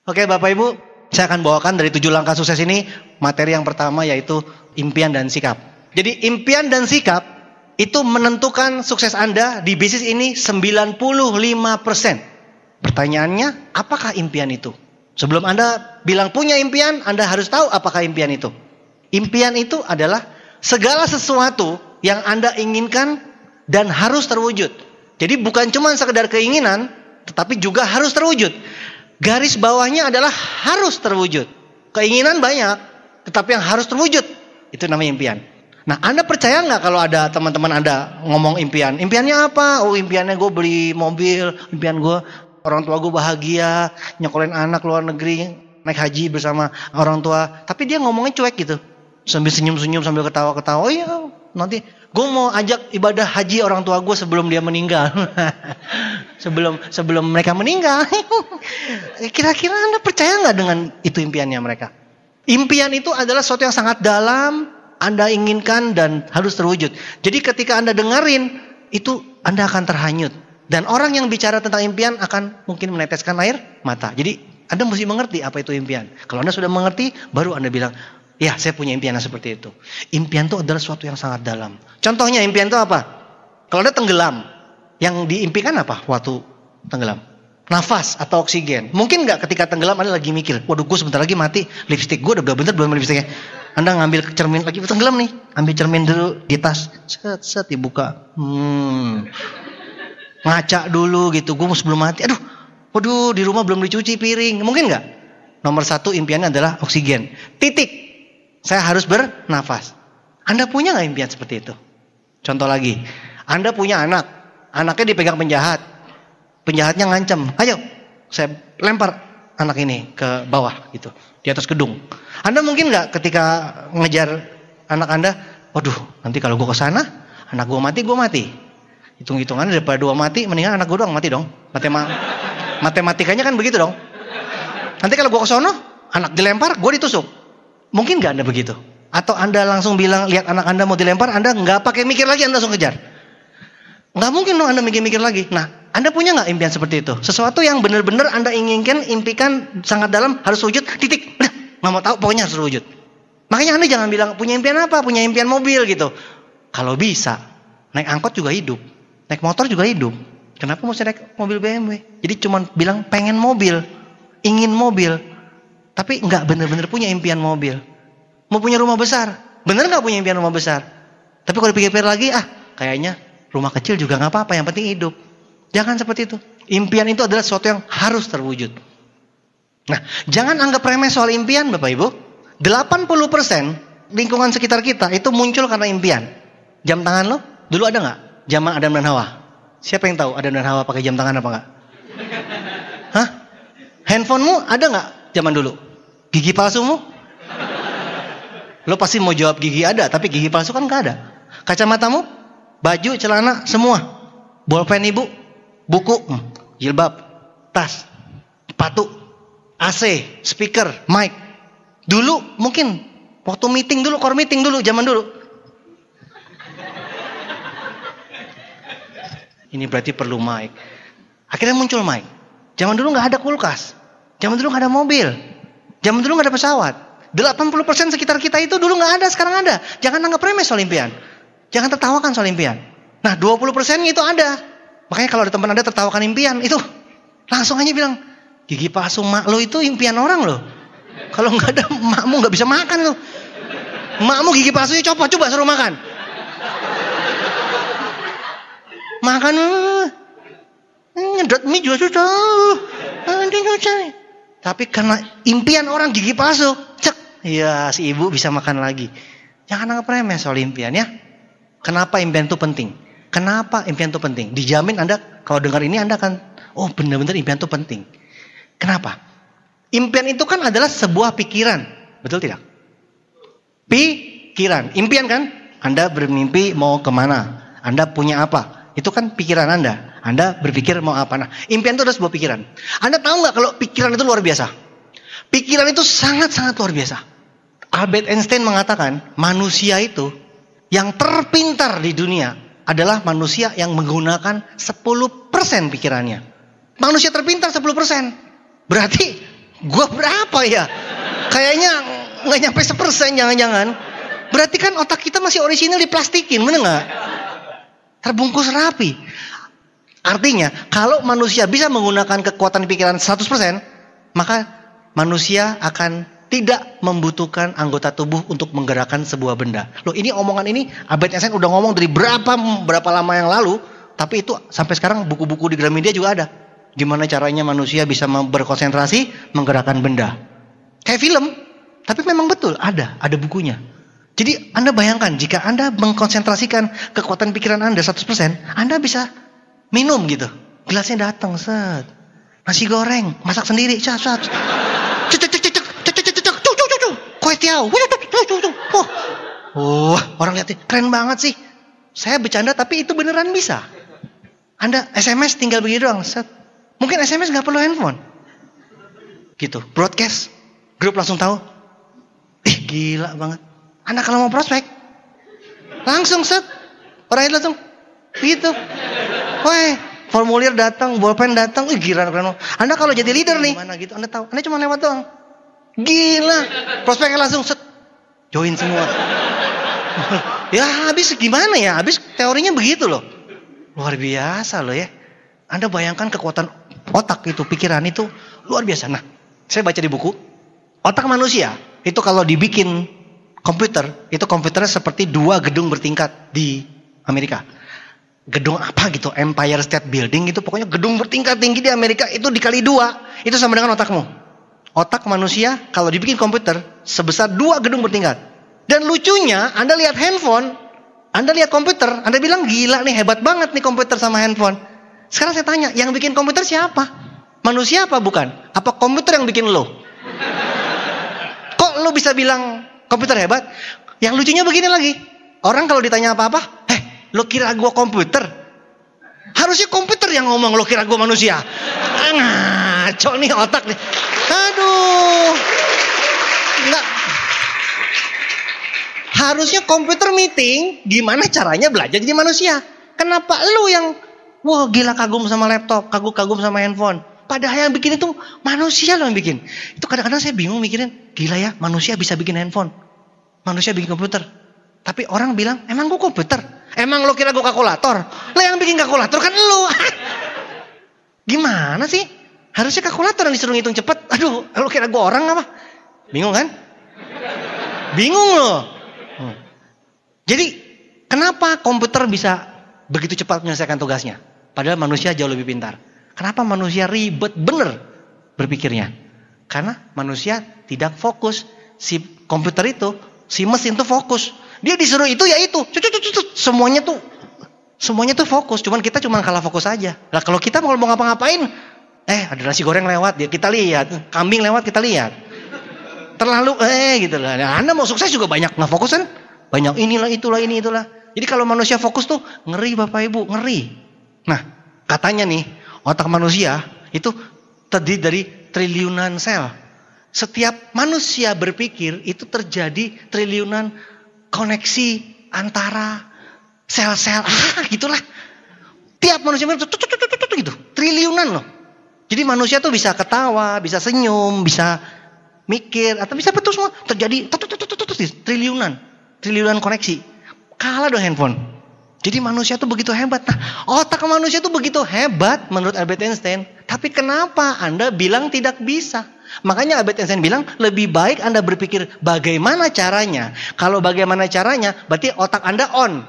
Oke Bapak Ibu, saya akan bawakan dari 7 langkah sukses ini materi yang pertama yaitu impian dan sikap. Jadi impian dan sikap itu menentukan sukses Anda di bisnis ini 95%. Pertanyaannya, apakah impian itu? Sebelum Anda bilang punya impian, Anda harus tahu apakah impian itu. Impian itu adalah segala sesuatu yang Anda inginkan dan harus terwujud. Jadi bukan cuma sekedar keinginan, tetapi juga harus terwujud. Garis bawahnya adalah harus terwujud. Keinginan banyak, tetapi yang harus terwujud, itu namanya impian. Nah, Anda percaya nggak kalau ada teman-teman Anda ngomong impian? Impiannya apa? Oh, impiannya gue beli mobil. Impian gue orang tua gue bahagia, nyekolin anak luar negeri, naik haji bersama orang tua. Tapi dia ngomongnya cuek gitu, sambil senyum-senyum, sambil ketawa-ketawa. Oh iya, nanti gue mau ajak ibadah haji orang tua gue sebelum dia meninggal. sebelum mereka meninggal. Kira-kira Anda percaya nggak dengan itu impiannya mereka? Impian itu adalah sesuatu yang sangat dalam, Anda inginkan dan harus terwujud. Jadi ketika Anda dengerin, itu Anda akan terhanyut. Dan orang yang bicara tentang impian akan mungkin meneteskan air mata. Jadi Anda mesti mengerti apa itu impian. Kalau Anda sudah mengerti, baru Anda bilang, ya saya punya impian yang seperti itu. Impian itu adalah sesuatu yang sangat dalam. Contohnya impian itu apa? Kalau Anda tenggelam, yang diimpikan apa waktu tenggelam? Nafas atau oksigen. Mungkin nggak ketika tenggelam Anda lagi mikir, waduh gue sebentar lagi mati, lipstick gue udah bener belum lipstiknya. Anda ngambil cermin lagi, tenggelam nih, ambil cermin dulu di tas, set dibuka, ngaca dulu gitu, gue sebelum mati, waduh di rumah belum dicuci piring, mungkin nggak? Nomor 1 impiannya adalah oksigen, titik, saya harus bernafas. Anda punya nggak impian seperti itu? Contoh lagi, Anda punya anak, anaknya dipegang penjahat, penjahatnya ngancam, ayo saya lempar anak ini ke bawah gitu, di atas gedung. Anda mungkin nggak ketika ngejar anak Anda, waduh nanti kalau gue kesana, anak gue mati. Hitung-hitungannya daripada 2 mati, mendingan anak gue doang mati dong. Matematikanya kan begitu dong. Nanti kalau gue kesono, anak dilempar, gue ditusuk. Mungkin nggak Anda begitu? Atau Anda langsung bilang, lihat anak Anda mau dilempar, Anda nggak pakai mikir lagi, Anda langsung kejar. Nggak mungkin dong Anda mikir-mikir lagi. Nah, Anda punya nggak impian seperti itu? Sesuatu yang benar-benar Anda inginkan, impikan sangat dalam, harus wujud, titik. Udah, nggak mau tahu, pokoknya harus wujud. Makanya Anda jangan bilang, punya impian apa? Punya impian mobil gitu. Kalau bisa, naik angkot juga hidup. Naik motor juga hidup. Kenapa mesti naik mobil BMW? Jadi cuma bilang pengen mobil, ingin mobil. Tapi nggak benar-benar punya impian mobil. Mau punya rumah besar. Bener nggak punya impian rumah besar? Tapi kalau dipikir-pikir lagi, kayaknya rumah kecil juga nggak apa-apa, yang penting hidup. Jangan seperti itu. Impian itu adalah sesuatu yang harus terwujud. Nah, jangan anggap remeh soal impian Bapak Ibu. 80% lingkungan sekitar kita itu muncul karena impian. Jam tangan lo, dulu ada nggak? Zaman Adam dan Hawa. Siapa yang tahu Adam dan Hawa pakai jam tangan apa nggak? Hah? Handphonemu ada nggak zaman dulu? Gigi palsumu? Lo pasti mau jawab gigi ada, tapi gigi palsu kan nggak ada. Kacamatamu? Baju, celana, semua. Bolpen ibu, buku, jilbab, tas, sepatu, AC, speaker, mic. Dulu mungkin waktu meeting dulu, core meeting dulu, zaman dulu. Ini berarti perlu mic. Akhirnya muncul mic. Zaman dulu nggak ada kulkas. Zaman dulu nggak ada mobil. Zaman dulu nggak ada pesawat. 80% sekitar kita itu dulu nggak ada, sekarang ada. Jangan anggap remeh soal impian. Jangan tertawakan soal impian. Nah 20% itu ada. Makanya kalau ada teman Anda tertawakan impian, itu langsung aja bilang, gigi palsu mak lo itu impian orang loh. Kalau nggak ada makmu nggak bisa makan lo. Makmu gigi palsunya copot, coba suruh makan. Makan, nyedot mie juga susah. Tapi karena impian orang gigi palsu, cek, ya si ibu bisa makan lagi. Jangan anggap remeh soal impian ya. Kenapa impian itu penting? Kenapa impian itu penting? Dijamin Anda kalau dengar ini Anda akan, oh benar-benar impian itu penting. Kenapa? Impian itu kan adalah sebuah pikiran, betul tidak? Pikiran, impian kan? Anda bermimpi mau kemana? Anda punya apa? Itu kan pikiran Anda. Anda berpikir mau apa. Nah, impian itu adalah sebuah pikiran. Anda tahu nggak kalau pikiran itu luar biasa? Pikiran itu sangat-sangat luar biasa. Albert Einstein mengatakan, manusia itu yang terpintar di dunia adalah manusia yang menggunakan 10% pikirannya. Manusia terpintar 10%. Berarti Gua berapa ya? Kayaknya nggak nyampe 1% jangan-jangan. Berarti kan otak kita masih orisinal diplastikin, bener nggak? Terbungkus rapi. Artinya, kalau manusia bisa menggunakan kekuatan pikiran 100%, maka manusia akan tidak membutuhkan anggota tubuh untuk menggerakkan sebuah benda. Loh, ini omongan ini Albert Einstein udah ngomong dari berapa lama yang lalu, tapi itu sampai sekarang buku-buku di Gramedia juga ada. Gimana caranya manusia bisa berkonsentrasi menggerakkan benda. Kayak film, tapi memang betul ada bukunya. Jadi Anda bayangkan jika Anda mengkonsentrasikan kekuatan pikiran Anda 100%, Anda bisa minum gitu. Gelasnya datang, set. Nasi goreng, masak sendiri, cat. Kue tiaw. Oh, orang lihat, keren banget sih. Saya bercanda tapi itu beneran bisa. Anda SMS tinggal begitu doang, set. Mungkin SMS nggak perlu handphone. Gitu, broadcast, grup langsung tahu. Gila banget. Anda kalau mau prospek, langsung set. Orang itu langsung, gitu. Woi, formulir datang, bolpen datang, gila keren. Anda kalau jadi leader nih, mana gitu, Anda tahu. Anda cuma lewat doang. Gila, prospeknya langsung set. Join semua. Ya habis gimana ya? Habis teorinya begitu loh. Luar biasa loh ya. Anda bayangkan kekuatan otak itu, pikiran itu luar biasa. Nah, saya baca di buku, otak manusia itu kalau dibikin komputer, itu komputernya seperti 2 gedung bertingkat di Amerika. Gedung apa gitu, Empire State Building itu pokoknya gedung bertingkat tinggi di Amerika itu dikali 2, itu sama dengan otakmu. Otak manusia kalau dibikin komputer sebesar 2 gedung bertingkat. Dan lucunya, Anda lihat handphone, Anda lihat komputer, Anda bilang gila nih, hebat banget nih komputer sama handphone. Sekarang saya tanya, yang bikin komputer siapa? Manusia apa bukan? Apa komputer yang bikin lo? Kok lo bisa bilang komputer hebat? Yang lucunya begini lagi, orang kalau ditanya apa-apa, lo kira gua komputer? Harusnya komputer yang ngomong, lo kira gua manusia. Ngaco nih otak nih. Aduh. Enggak. Harusnya komputer meeting gimana caranya belajar jadi manusia. Kenapa lu yang wah gila kagum sama laptop, kagum sama handphone. Padahal yang bikin itu manusia loh yang bikin. Itu kadang-kadang saya bingung mikirin, gila ya manusia bisa bikin handphone. Manusia bikin komputer. Tapi orang bilang, emang gua komputer? Emang lo kira gua kalkulator? Lah yang bikin kalkulator kan lu. Gimana sih? Harusnya kalkulator yang disuruh ngitung cepet. Aduh, lo kira gua orang apa? Bingung kan? Bingung loh. Jadi, kenapa komputer bisa begitu cepat menyelesaikan tugasnya? Padahal manusia jauh lebih pintar. Kenapa manusia ribet bener berpikirnya? Karena manusia tidak fokus. Si komputer itu, si mesin itu fokus. Dia disuruh itu ya itu. Semuanya tuh fokus. Cuman kita cuma kalah fokus aja. Lah kalau kita mau ngapa-ngapain, ada nasi goreng lewat, ya kita lihat. Kambing lewat, kita lihat. Terlalu gitu lah. Nah, Anda mau sukses juga banyak nggak fokus kan? Banyak inilah itulah. Jadi kalau manusia fokus tuh ngeri Bapak Ibu, ngeri. Nah, katanya nih otak manusia itu terdiri dari triliunan sel. Setiap manusia berpikir itu terjadi triliunan koneksi antara sel-sel. Gitulah. Tiap manusia gitu, triliunan loh. Jadi manusia tuh bisa ketawa, bisa senyum, bisa mikir, atau bisa betul semua terjadi triliunan koneksi. Kalah dong handphone. Jadi manusia tuh begitu hebat. Nah, otak manusia tuh begitu hebat menurut Albert Einstein. Tapi kenapa Anda bilang tidak bisa? Makanya Albert Einstein bilang lebih baik Anda berpikir bagaimana caranya. Kalau bagaimana caranya berarti otak Anda on.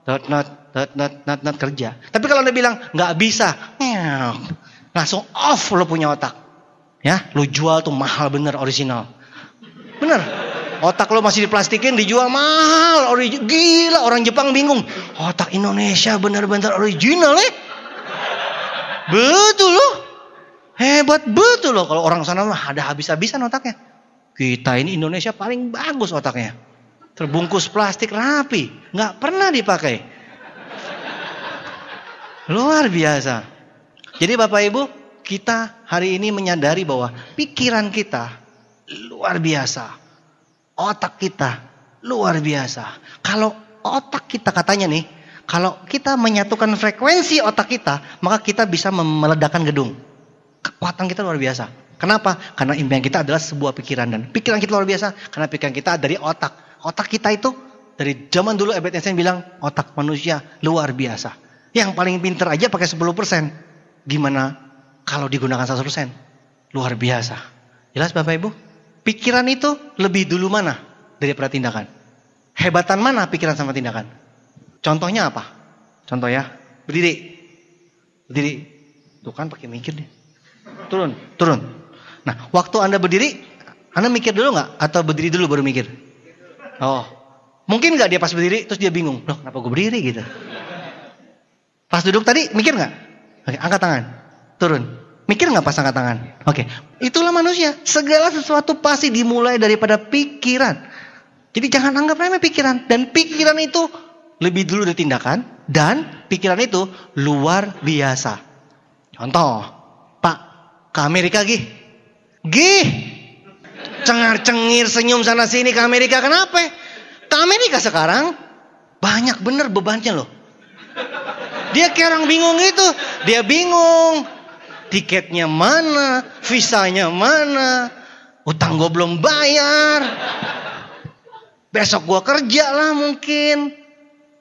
Not kerja. Tapi kalau Anda bilang nggak bisa, langsung off lo punya otak. Ya, lo jual tuh mahal bener original. Bener. Otak lo masih diplastikin dijual mahal, gila orang Jepang bingung. Otak Indonesia benar-benar original Betul loh. Hebat betul loh kalau orang sana mah ada habis-habisan otaknya. Kita ini Indonesia paling bagus otaknya. Terbungkus plastik rapi, nggak pernah dipakai. Luar biasa. Jadi Bapak Ibu, kita hari ini menyadari bahwa pikiran kita luar biasa. Otak kita luar biasa. Kalau otak kita katanya nih, kalau kita menyatukan frekuensi otak kita, maka kita bisa meledakkan gedung. Kekuatan kita luar biasa. Kenapa? Karena impian kita adalah sebuah pikiran. Dan pikiran kita luar biasa. Karena pikiran kita dari otak. Otak kita itu dari zaman dulu Albert Einstein bilang otak manusia luar biasa. Yang paling pinter aja pakai 10%. Gimana kalau digunakan 100%? Luar biasa. Jelas Bapak Ibu? Pikiran itu lebih dulu mana daripada tindakan? Hebatan mana pikiran sama tindakan? Contohnya apa? Contoh ya. Berdiri. Tuh kan pakai mikir deh. Turun. Nah, waktu Anda berdiri, Anda mikir dulu nggak? Atau berdiri dulu baru mikir? Oh, mungkin nggak dia pas berdiri, terus dia bingung. Loh, kenapa gue berdiri gitu? Pas duduk tadi, mikir nggak? Oke, angkat tangan. Turun. Mikir nggak pas angkat tangan? Oke, itulah manusia. Segala sesuatu pasti dimulai daripada pikiran. Jadi jangan anggap remeh pikiran. Dan pikiran itu lebih dulu dari tindakan. Dan pikiran itu luar biasa. Contoh, Pak, ke Amerika Gih. Cengar-cengir senyum sana sini ke Amerika. Kenapa? Ke Amerika sekarang banyak bener bebannya loh. Dia kayak orang bingung gitu. Dia bingung. Tiketnya mana? Visanya mana? Utang gue belum bayar. Besok gue kerja lah mungkin.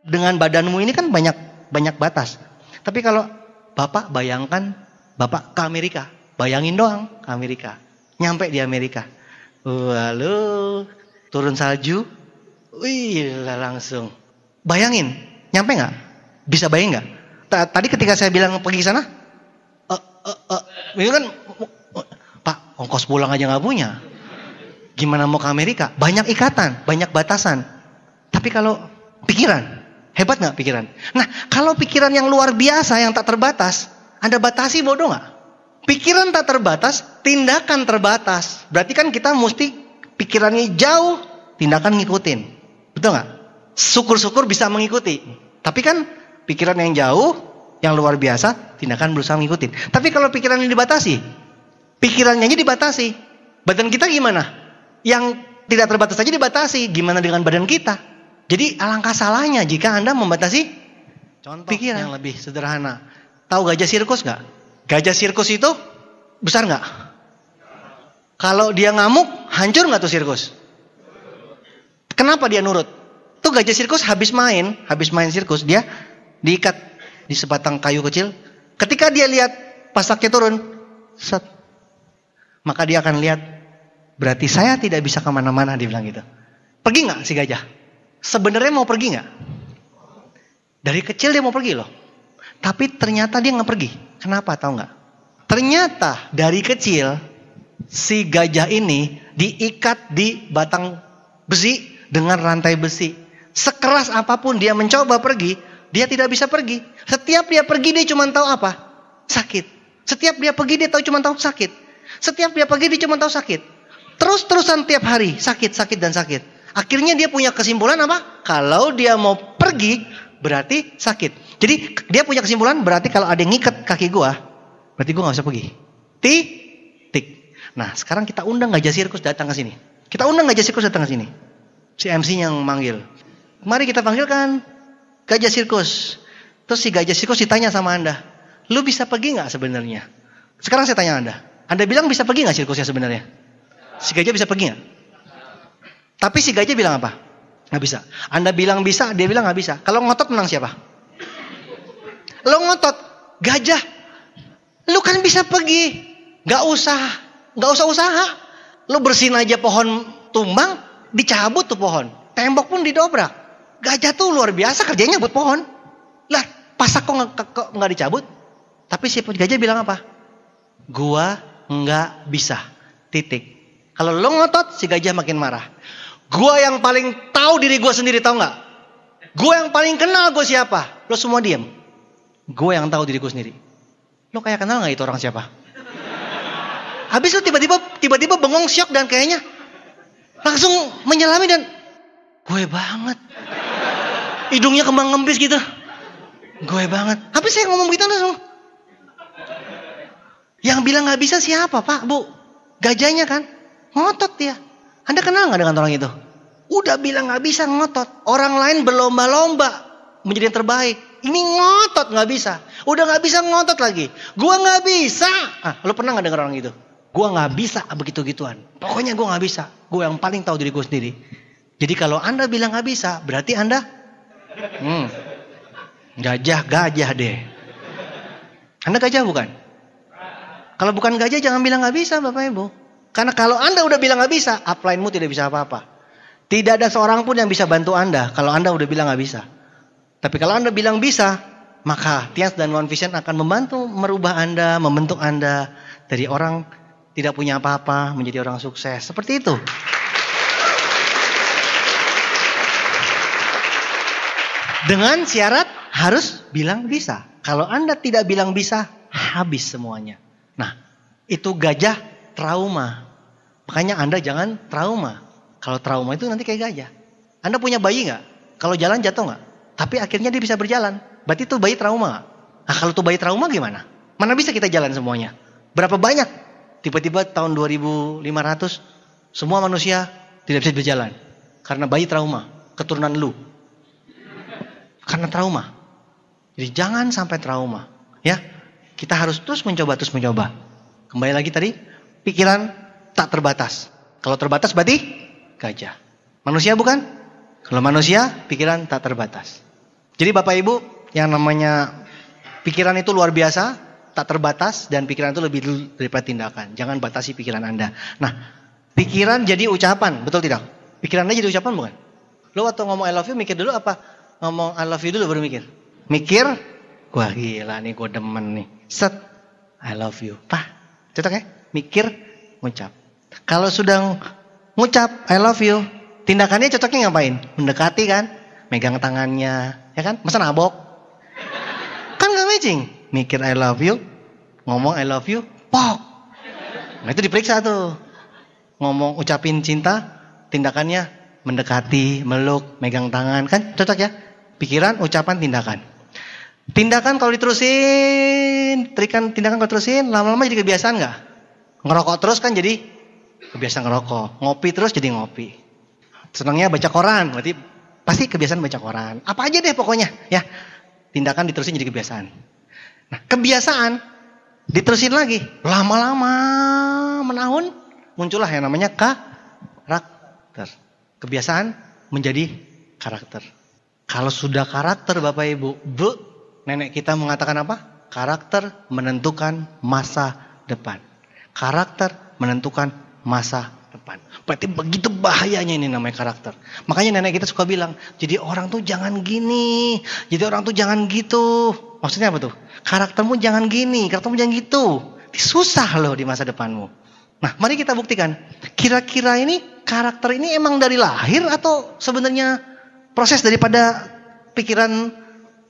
Dengan badanmu ini kan banyak batas. Tapi kalau Bapak bayangkan Bapak ke Amerika. Bayangin doang ke Amerika. Nyampe di Amerika. Lalu turun salju. Wih langsung. Bayangin. Nyampe gak? Bisa bayangin gak? Tadi ketika saya bilang pergi ke sana. Ini kan. Pak ongkos pulang aja gak punya. Gimana mau ke Amerika? Banyak ikatan. Banyak batasan. Tapi kalau pikiran. Hebat gak pikiran? Nah kalau pikiran yang luar biasa. Yang tak terbatas. Anda batasi bodoh gak? Pikiran tak terbatas, tindakan terbatas. Berarti kan kita mesti pikirannya jauh, tindakan ngikutin. Betul nggak? Syukur-syukur bisa mengikuti. Tapi kan pikiran yang jauh, yang luar biasa, tindakan berusaha ngikutin. Tapi kalau pikirannya dibatasi, pikirannya aja dibatasi. Badan kita gimana? Yang tidak terbatas saja dibatasi. Gimana dengan badan kita? Jadi alangkah salahnya jika Anda membatasi contoh pikiran yang lebih sederhana. Tahu gajah sirkus nggak? Gajah sirkus itu besar nggak? Kalau dia ngamuk, hancur nggak tuh sirkus? Kenapa dia nurut? Tuh gajah sirkus habis main sirkus, dia diikat di sebatang kayu kecil. Ketika dia lihat pasaknya turun, set, maka dia akan lihat, berarti saya tidak bisa kemana-mana, dia bilang gitu. Pergi nggak si gajah? Sebenarnya mau pergi nggak? Dari kecil dia mau pergi loh. Tapi ternyata dia nggak pergi. Kenapa tahu nggak? Ternyata dari kecil si gajah ini diikat di batang besi dengan rantai besi. Sekeras apapun dia mencoba pergi, dia tidak bisa pergi. Setiap dia pergi dia cuma tahu apa? Sakit. Setiap dia pergi dia tahu cuma tahu sakit. Setiap dia pergi dia cuma tahu sakit. Terus-terusan tiap hari sakit dan sakit. Akhirnya dia punya kesimpulan apa? Kalau dia mau pergi berarti sakit. Jadi dia punya kesimpulan berarti kalau ada yang ngikat kaki gua, berarti gua nggak bisa pergi. Tik. Nah sekarang kita undang gajah sirkus datang ke sini. Kita undang gajah sirkus datang ke sini. Si MC yang manggil. Mari kita panggilkan gajah sirkus. Terus si gajah sirkus ditanya sama Anda, lu bisa pergi nggak sebenarnya? Sekarang saya tanya Anda bilang bisa pergi nggak sirkusnya sebenarnya? Si gajah bisa pergi nggak? Tapi si gajah bilang apa? Nggak bisa. Anda bilang bisa, dia bilang nggak bisa. Kalau ngotot menang siapa? Lo ngotot, gajah, lo kan bisa pergi, nggak usah usaha. Lo bersihin aja pohon tumbang, dicabut tuh pohon, tembok pun didobrak. Gajah tuh luar biasa kerjanya buat pohon. Lah, pasak kok nggak dicabut? Tapi si gajah bilang apa? Gua nggak bisa. Titik. Kalau lo ngotot, si gajah makin marah. Gua yang paling tahu diri gua sendiri, tahu nggak? Gua yang paling kenal gua siapa? Lo semua diam. Gue yang tahu diriku sendiri. Lo kayak kenal gak itu orang siapa? Habis lo tiba-tiba bengong, syok dan kayaknya langsung menyelami dan gue banget. Hidungnya kembang ngembis gitu. Gue banget. Habis saya ngomong begitu langsung. Yang bilang gak bisa siapa Pak, Bu? Gajahnya kan? Ngotot dia. Anda kenal gak dengan orang itu? Udah bilang gak bisa ngotot. Orang lain berlomba-lomba menjadi yang terbaik. Ini ngotot gak bisa. Udah gak bisa ngotot lagi. Gua gak bisa. Lo pernah gak dengar orang gitu? Gue nggak bisa begitu-gituan. Pokoknya gue nggak bisa. Gue yang paling tahu diri gue sendiri. Jadi kalau Anda bilang nggak bisa, berarti Anda gajah deh. Anda gajah bukan? Kalau bukan gajah jangan bilang nggak bisa Bapak Ibu. Karena kalau Anda udah bilang nggak bisa, upline-mu tidak bisa apa-apa. Tidak ada seorang pun yang bisa bantu Anda kalau Anda udah bilang nggak bisa. Tapi kalau Anda bilang bisa, maka Tians dan One Vision akan membantu merubah Anda, membentuk Anda dari orang tidak punya apa-apa menjadi orang sukses. Seperti itu. Dengan syarat harus bilang bisa. Kalau Anda tidak bilang bisa, habis semuanya. Nah, itu gajah trauma. Makanya Anda jangan trauma. Kalau trauma itu nanti kayak gajah. Anda punya bayi nggak? Kalau jalan jatuh nggak? Tapi akhirnya dia bisa berjalan. Berarti itu bayi trauma nggak? Nah, kalau itu bayi trauma gimana? Mana bisa kita jalan semuanya? Berapa banyak? Tiba-tiba tahun 2500 semua manusia tidak bisa berjalan. Karena bayi trauma. Keturunan lu. Karena trauma. Jadi jangan sampai trauma. Ya, kita harus terus mencoba. Kembali lagi tadi, pikiran tak terbatas. Kalau terbatas berarti gajah. Manusia bukan? Kalau manusia, pikiran tak terbatas. Jadi Bapak Ibu, yang namanya pikiran itu luar biasa, tak terbatas, dan pikiran itu lebih daripada tindakan. Jangan batasi pikiran Anda. Nah, pikiran jadi ucapan, betul tidak? Pikiran Anda jadi ucapan bukan? Lo waktu ngomong I love you mikir dulu apa? Ngomong I love you dulu baru mikir. Mikir, wah gila nih gue demen nih. Set, I love you. Cocok ya? Mikir, ngucap. Kalau sudah ngucap I love you, tindakannya cocoknya ngapain? Mendekati kan? Megang tangannya, ya kan? Masa nabok? Kan gak matching. Mikir I love you, ngomong I love you, pok. Nah itu diperiksa tuh. Ngomong ucapin cinta, tindakannya mendekati, meluk, megang tangan. Kan cocok ya? Pikiran, ucapan, tindakan. Tindakan kalau diterusin, tindakan kalau terusin, lama-lama jadi kebiasaan gak? Ngerokok terus kan jadi kebiasaan ngerokok. Ngopi terus jadi ngopi. Senangnya baca koran, berarti pasti kebiasaan baca koran. Apa aja deh pokoknya, ya. Tindakan diterusin jadi kebiasaan. Nah, kebiasaan diterusin lagi, lama-lama menahun muncullah yang namanya karakter. Kebiasaan menjadi karakter. Kalau sudah karakter Bapak Ibu, nenek kita mengatakan apa? Karakter menentukan masa depan. Karakter menentukan masa depan. Berarti begitu bahayanya ini namanya karakter. Makanya nenek kita suka bilang, jadi orang tuh jangan gini, jadi orang tuh jangan gitu. Maksudnya apa tuh? Karaktermu jangan gini, karaktermu jangan gitu. Susah loh di masa depanmu. Nah, mari kita buktikan. Kira-kira ini karakter ini emang dari lahir atau sebenarnya proses daripada pikiran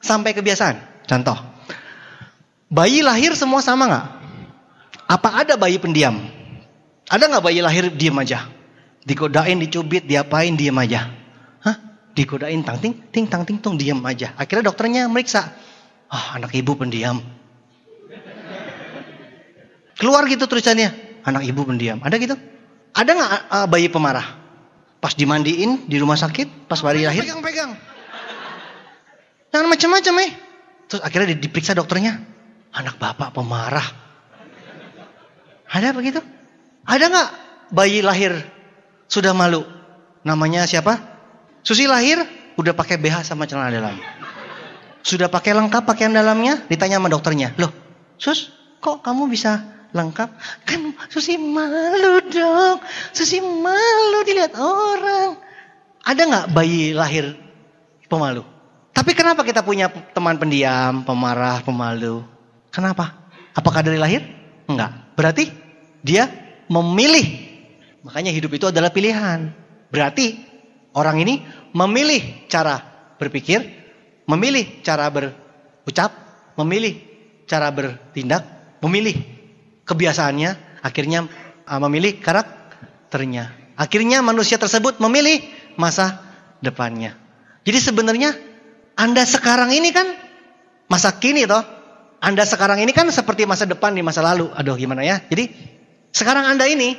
sampai kebiasaan? Contoh, bayi lahir semua sama nggak? Apa ada bayi pendiam? Ada nggak bayi lahir diam aja? Digodain, dicubit, diapain diam aja? Hah? Digodain tang ting tung diam aja. Akhirnya dokternya meriksa. Anak ibu pendiam. Keluar gitu tulisannya. Anak ibu pendiam. Ada gitu? Ada nggak bayi pemarah? Pas dimandiin di rumah sakit, pas bayi lahir. Pegang. Jangan macam-macam Terus akhirnya diperiksa dokternya. Anak bapak pemarah. Ada begitu? Ada nggak bayi lahir sudah malu? Namanya siapa? Susi lahir udah pakai BH sama celana dalam. Sudah pakai lengkap pakaian dalamnya, ditanya sama dokternya. Loh, Sus, kok kamu bisa lengkap? Kan Susi malu dong. Susi malu dilihat orang. Ada nggak bayi lahir pemalu? Tapi kenapa kita punya teman pendiam, pemarah, pemalu? Kenapa? Apakah dari lahir? Enggak. Berarti dia memilih. Makanya hidup itu adalah pilihan. Berarti orang ini memilih cara berpikir, memilih cara berucap, memilih cara bertindak, memilih kebiasaannya, akhirnya memilih karakternya. Akhirnya manusia tersebut memilih masa depannya. Jadi sebenarnya Anda sekarang ini kan masa kini toh. Anda sekarang ini kan seperti masa depan di masa lalu. Aduh gimana ya. Jadi sekarang Anda ini,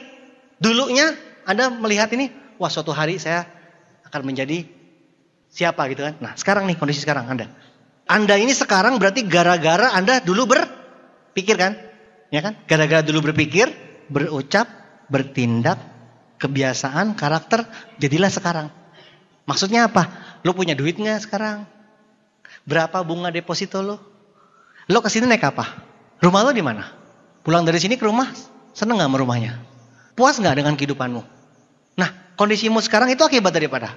dulunya Anda melihat ini, wah suatu hari saya akan menjadi siapa gitu kan. Nah sekarang nih kondisi sekarang Anda. Anda ini sekarang berarti gara-gara Anda dulu berpikir kan. Ya kan? Gara-gara dulu berpikir, berucap, bertindak, kebiasaan, karakter, jadilah sekarang. Maksudnya apa? Lo punya duit nggak sekarang? Berapa bunga deposito lo? Lo kesini naik apa? Rumah lo di mana? Pulang dari sini ke rumah, seneng nggak sama rumahnya? Puas nggak dengan kehidupanmu? Nah, kondisimu sekarang itu akibat daripada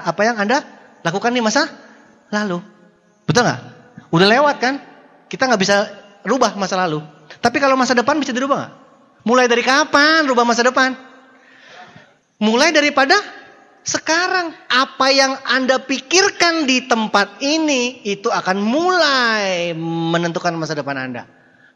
apa yang Anda lakukan di masa lalu. Betul nggak? Udah lewat kan? Kita nggak bisa rubah masa lalu. Tapi kalau masa depan bisa dirubah nggak? Mulai dari kapan rubah masa depan? Mulai daripada sekarang. Apa yang Anda pikirkan di tempat ini itu akan mulai menentukan masa depan Anda.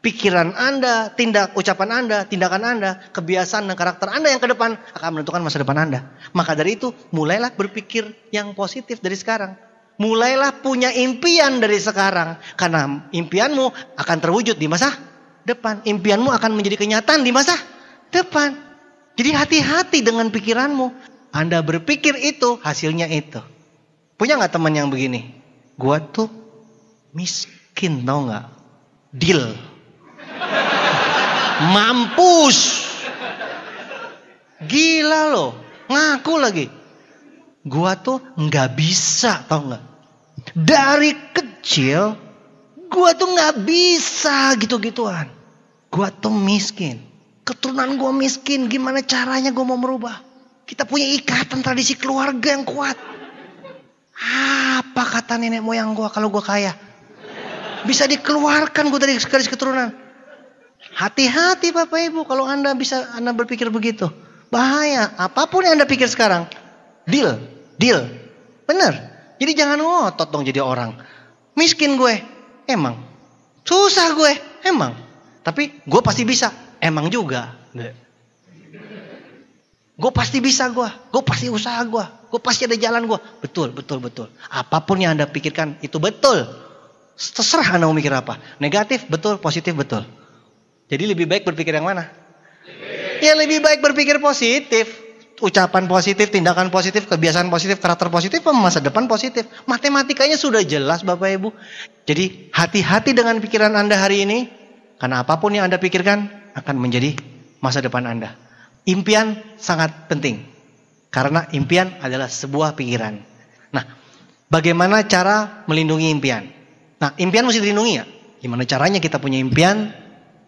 Pikiran Anda, ucapan Anda, tindakan Anda, kebiasaan dan karakter Anda yang ke depan akan menentukan masa depan Anda. Maka dari itu, mulailah berpikir yang positif dari sekarang. Mulailah punya impian dari sekarang. Karena impianmu akan terwujud di masa depan. Impianmu akan menjadi kenyataan di masa depan. Jadi hati-hati dengan pikiranmu. Anda berpikir itu, hasilnya itu. Punya gak teman yang begini? Gua tuh miskin, tau gak? Deal. Mampus. Gila loh. Ngaku lagi. Gua tuh gak bisa, tau gak? Dari kecil gua tuh gak bisa gitu-gituan. Gua tuh miskin. Keturunan gua miskin. Gimana caranya gua mau merubah? Kita punya ikatan tradisi keluarga yang kuat. Apa kata nenek moyang gua kalau gua kaya? Bisa dikeluarkan gua dari garis keturunan. Hati-hati Bapak Ibu kalau Anda berpikir begitu. Bahaya. Apapun yang Anda pikir sekarang. Deal. Bener. Jadi jangan ngotot dong jadi orang. Miskin gue. Emang. Susah gue. Emang. Tapi gue pasti bisa. Emang juga. Gue pasti bisa gue. Gue pasti usaha gue. Gue pasti ada jalan gue. Betul. Apapun yang Anda pikirkan itu betul. Terserah Anda mau mikir apa. Negatif betul, positif betul. Jadi lebih baik berpikir yang mana? Ya lebih baik berpikir positif. Ucapan positif, tindakan positif, kebiasaan positif, karakter positif, masa depan positif. Matematikanya sudah jelas Bapak Ibu. Jadi hati-hati dengan pikiran Anda hari ini. Karena apapun yang Anda pikirkan akan menjadi masa depan Anda. Impian sangat penting. Karena impian adalah sebuah pikiran. Nah, bagaimana cara melindungi impian? Nah, impian mesti dilindungi ya. Gimana caranya kita punya impian?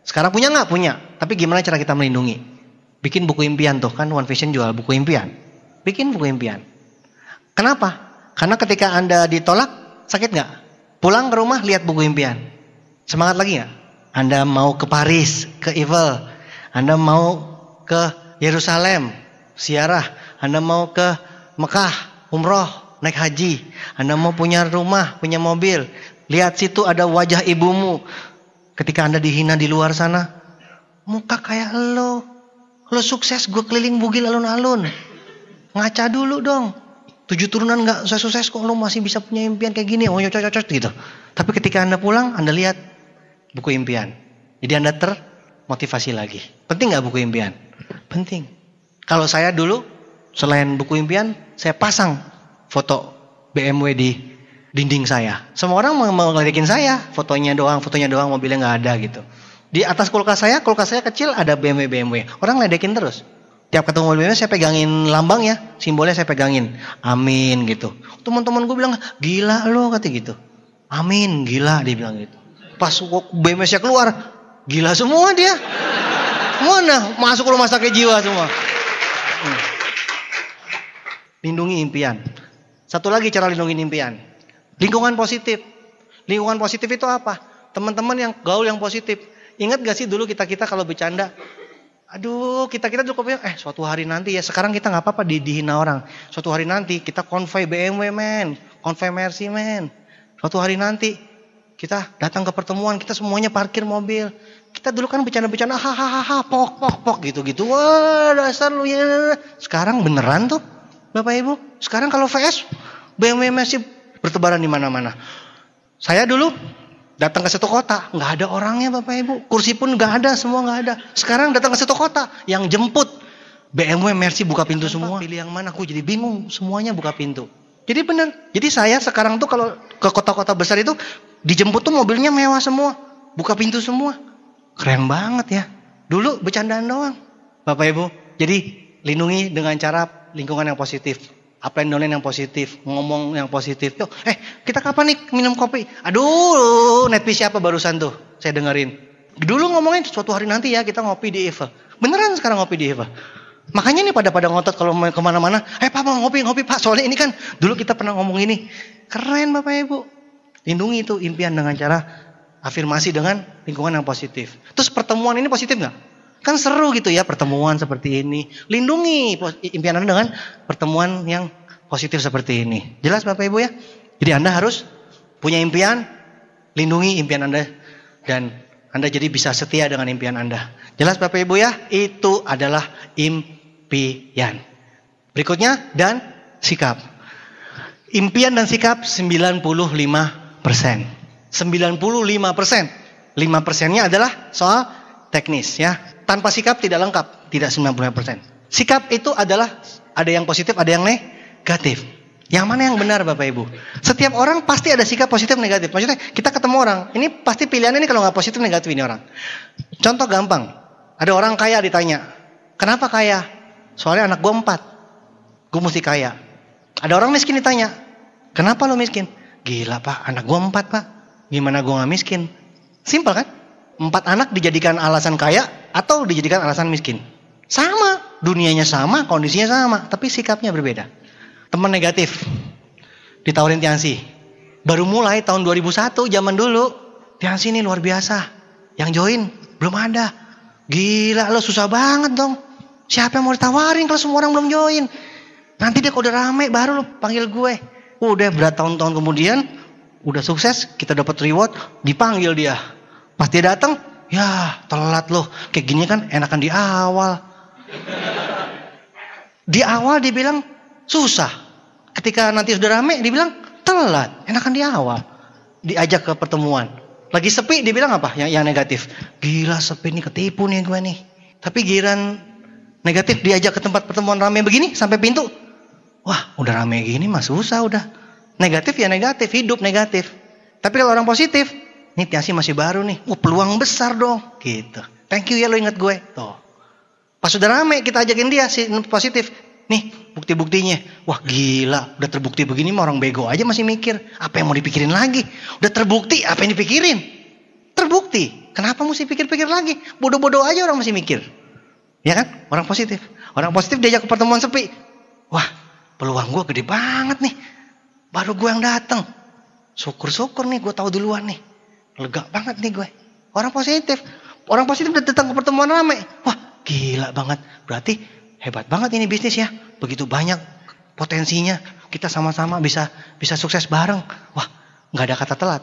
Sekarang punya nggak? Punya. Tapi gimana cara kita melindungi? Bikin buku impian tuh kan One Vision jual buku impian. Bikin buku impian. Kenapa? Karena ketika Anda ditolak, sakit nggak? Pulang ke rumah lihat buku impian. Semangat lagi nggak? Anda mau ke Paris, ke Eiffel. Anda mau ke Yerusalem, ziarah. Anda mau ke Mekah, umroh, naik haji. Anda mau punya rumah, punya mobil. Lihat situ ada wajah ibumu. Ketika Anda dihina di luar sana, muka kayak lo sukses, gue keliling bugil alun-alun. Ngaca dulu dong. 7 turunan gak sukses kok lo masih bisa punya impian kayak gini. Oh cocok gitu. Tapi ketika Anda pulang, Anda lihat buku impian. Jadi Anda termotivasi lagi. Penting gak buku impian? Penting. Kalau saya dulu, selain buku impian, saya pasang foto BMW di dinding saya. Semua orang mau ngeledekin saya. Fotonya doang, mobilnya gak ada gitu. Di atas kulkas saya kecil ada BMW. Orang ledekin terus. Tiap ketemu mobil BMW saya pegangin lambangnya, simbolnya saya pegangin. Amin gitu. Teman-teman gue bilang, gila lo kata gitu. Amin, gila dia bilang gitu. Pas BMW saya keluar, gila semua dia. Mana masuk rumah sakit jiwa semua. Lindungi impian. Satu lagi cara lindungi impian. Lingkungan positif. Lingkungan positif itu apa? Teman-teman yang gaul yang positif. Ingat gak sih dulu kita kalau bercanda, aduh kita dulu suatu hari nanti ya, sekarang kita gak apa-apa dihina orang. Suatu hari nanti kita konvoi BMW men, konvoi Mercy men. Suatu hari nanti kita datang ke pertemuan, kita semuanya parkir mobil. Kita dulu kan bercanda-bercanda, hahaha, pok gitu-gitu. Wah dasar lu ya. Sekarang beneran tuh Bapak Ibu. Sekarang kalau VS, BMW Mercy bertebaran di mana-mana. Saya dulu datang ke satu kota, nggak ada orangnya Bapak Ibu. Kursi pun nggak ada, semua nggak ada. Sekarang datang ke satu kota, yang jemput BMW Mercy buka pintu semua. Pilih yang mana? Aku jadi bingung. Semuanya buka pintu. Jadi benar. Jadi saya sekarang tuh kalau ke kota-kota besar itu dijemput tuh mobilnya mewah semua, buka pintu semua. Keren banget ya. Dulu bercandaan doang. Bapak Ibu. Jadi lindungi dengan cara lingkungan yang positif. Upline downline yang positif. Ngomong yang positif. Yo, kita kapan nih minum kopi? Aduh, netpis siapa barusan tuh? Saya dengerin. Dulu ngomongin suatu hari nanti ya kita ngopi di Eva. Beneran sekarang ngopi di Eva. Makanya nih pada ngotot kalau mau kemana-mana. Papa ngopi Pak. Soalnya ini kan dulu kita pernah ngomong ini. Keren Bapak Ibu. Lindungi itu impian dengan cara afirmasi dengan lingkungan yang positif. Terus pertemuan ini positif nggak? Kan seru gitu ya pertemuan seperti ini. Lindungi impian Anda dengan pertemuan yang positif seperti ini. Jelas Bapak Ibu ya? Jadi Anda harus punya impian, lindungi impian Anda. Dan Anda jadi bisa setia dengan impian Anda. Jelas Bapak Ibu ya? Itu adalah impian. Berikutnya dan sikap. Impian dan sikap 95%. 95%. 5%-nya adalah soal teknis ya. Tanpa sikap tidak lengkap, tidak 95%. Sikap itu adalah ada yang positif, ada yang negatif. Yang mana yang benar Bapak Ibu? Setiap orang pasti ada sikap positif negatif. Maksudnya kita ketemu orang, ini pasti pilihannya ini kalau nggak positif negatif ini orang. Contoh gampang, ada orang kaya ditanya, kenapa kaya? Soalnya anak gue 4, gue mesti kaya. Ada orang miskin ditanya, kenapa lo miskin? Gila Pak, anak gue 4 Pak, gimana gue nggak miskin? Simpel kan? 4 anak dijadikan alasan kaya atau dijadikan alasan miskin. Sama, dunianya sama, kondisinya sama, tapi sikapnya berbeda. Teman negatif, ditawarin Tiansi. Baru mulai tahun 2001, zaman dulu. Tiansi ini luar biasa. Yang join, belum ada. Gila, lo susah banget dong. Siapa yang mau ditawarin kalau semua orang belum join? Nanti dia kalau udah rame, baru lo panggil gue. Udah bertahun-tahun kemudian, udah sukses, kita dapat reward, dipanggil dia. Pas dia datang, ya telat loh. Kayak gini kan enakan di awal. Di awal dia bilang susah. Ketika nanti sudah rame dia bilang telat. Enakan di awal. Diajak ke pertemuan. Lagi sepi dia bilang apa? Yang negatif. Gila sepi nih, ketipu nih gue nih. Tapi giran negatif diajak ke tempat pertemuan rame begini sampai pintu. Wah udah rame gini mah susah udah. Negatif ya negatif, hidup negatif. Tapi kalau orang positif, nih Tiansi masih baru nih. Peluang besar dong. Gitu. Thank you ya lo inget gue. Tuh. Pas sudah rame kita ajakin dia si positif. Nih bukti-buktinya. Wah gila. Udah terbukti begini mah orang bego aja masih mikir. Apa yang mau dipikirin lagi? Udah terbukti apa yang dipikirin? Terbukti. Kenapa mesti pikir-pikir lagi? Bodoh-bodoh aja orang masih mikir. Ya kan? Orang positif. Orang positif diajak ke pertemuan sepi. Wah peluang gue gede banget nih. Baru gue yang datang. Syukur-syukur nih gue tahu duluan nih. Lega banget nih gue. Orang positif udah datang ke pertemuan rame. Wah gila banget. Berarti hebat banget ini bisnis ya. Begitu banyak potensinya. Kita sama-sama bisa sukses bareng. Wah gak ada kata telat.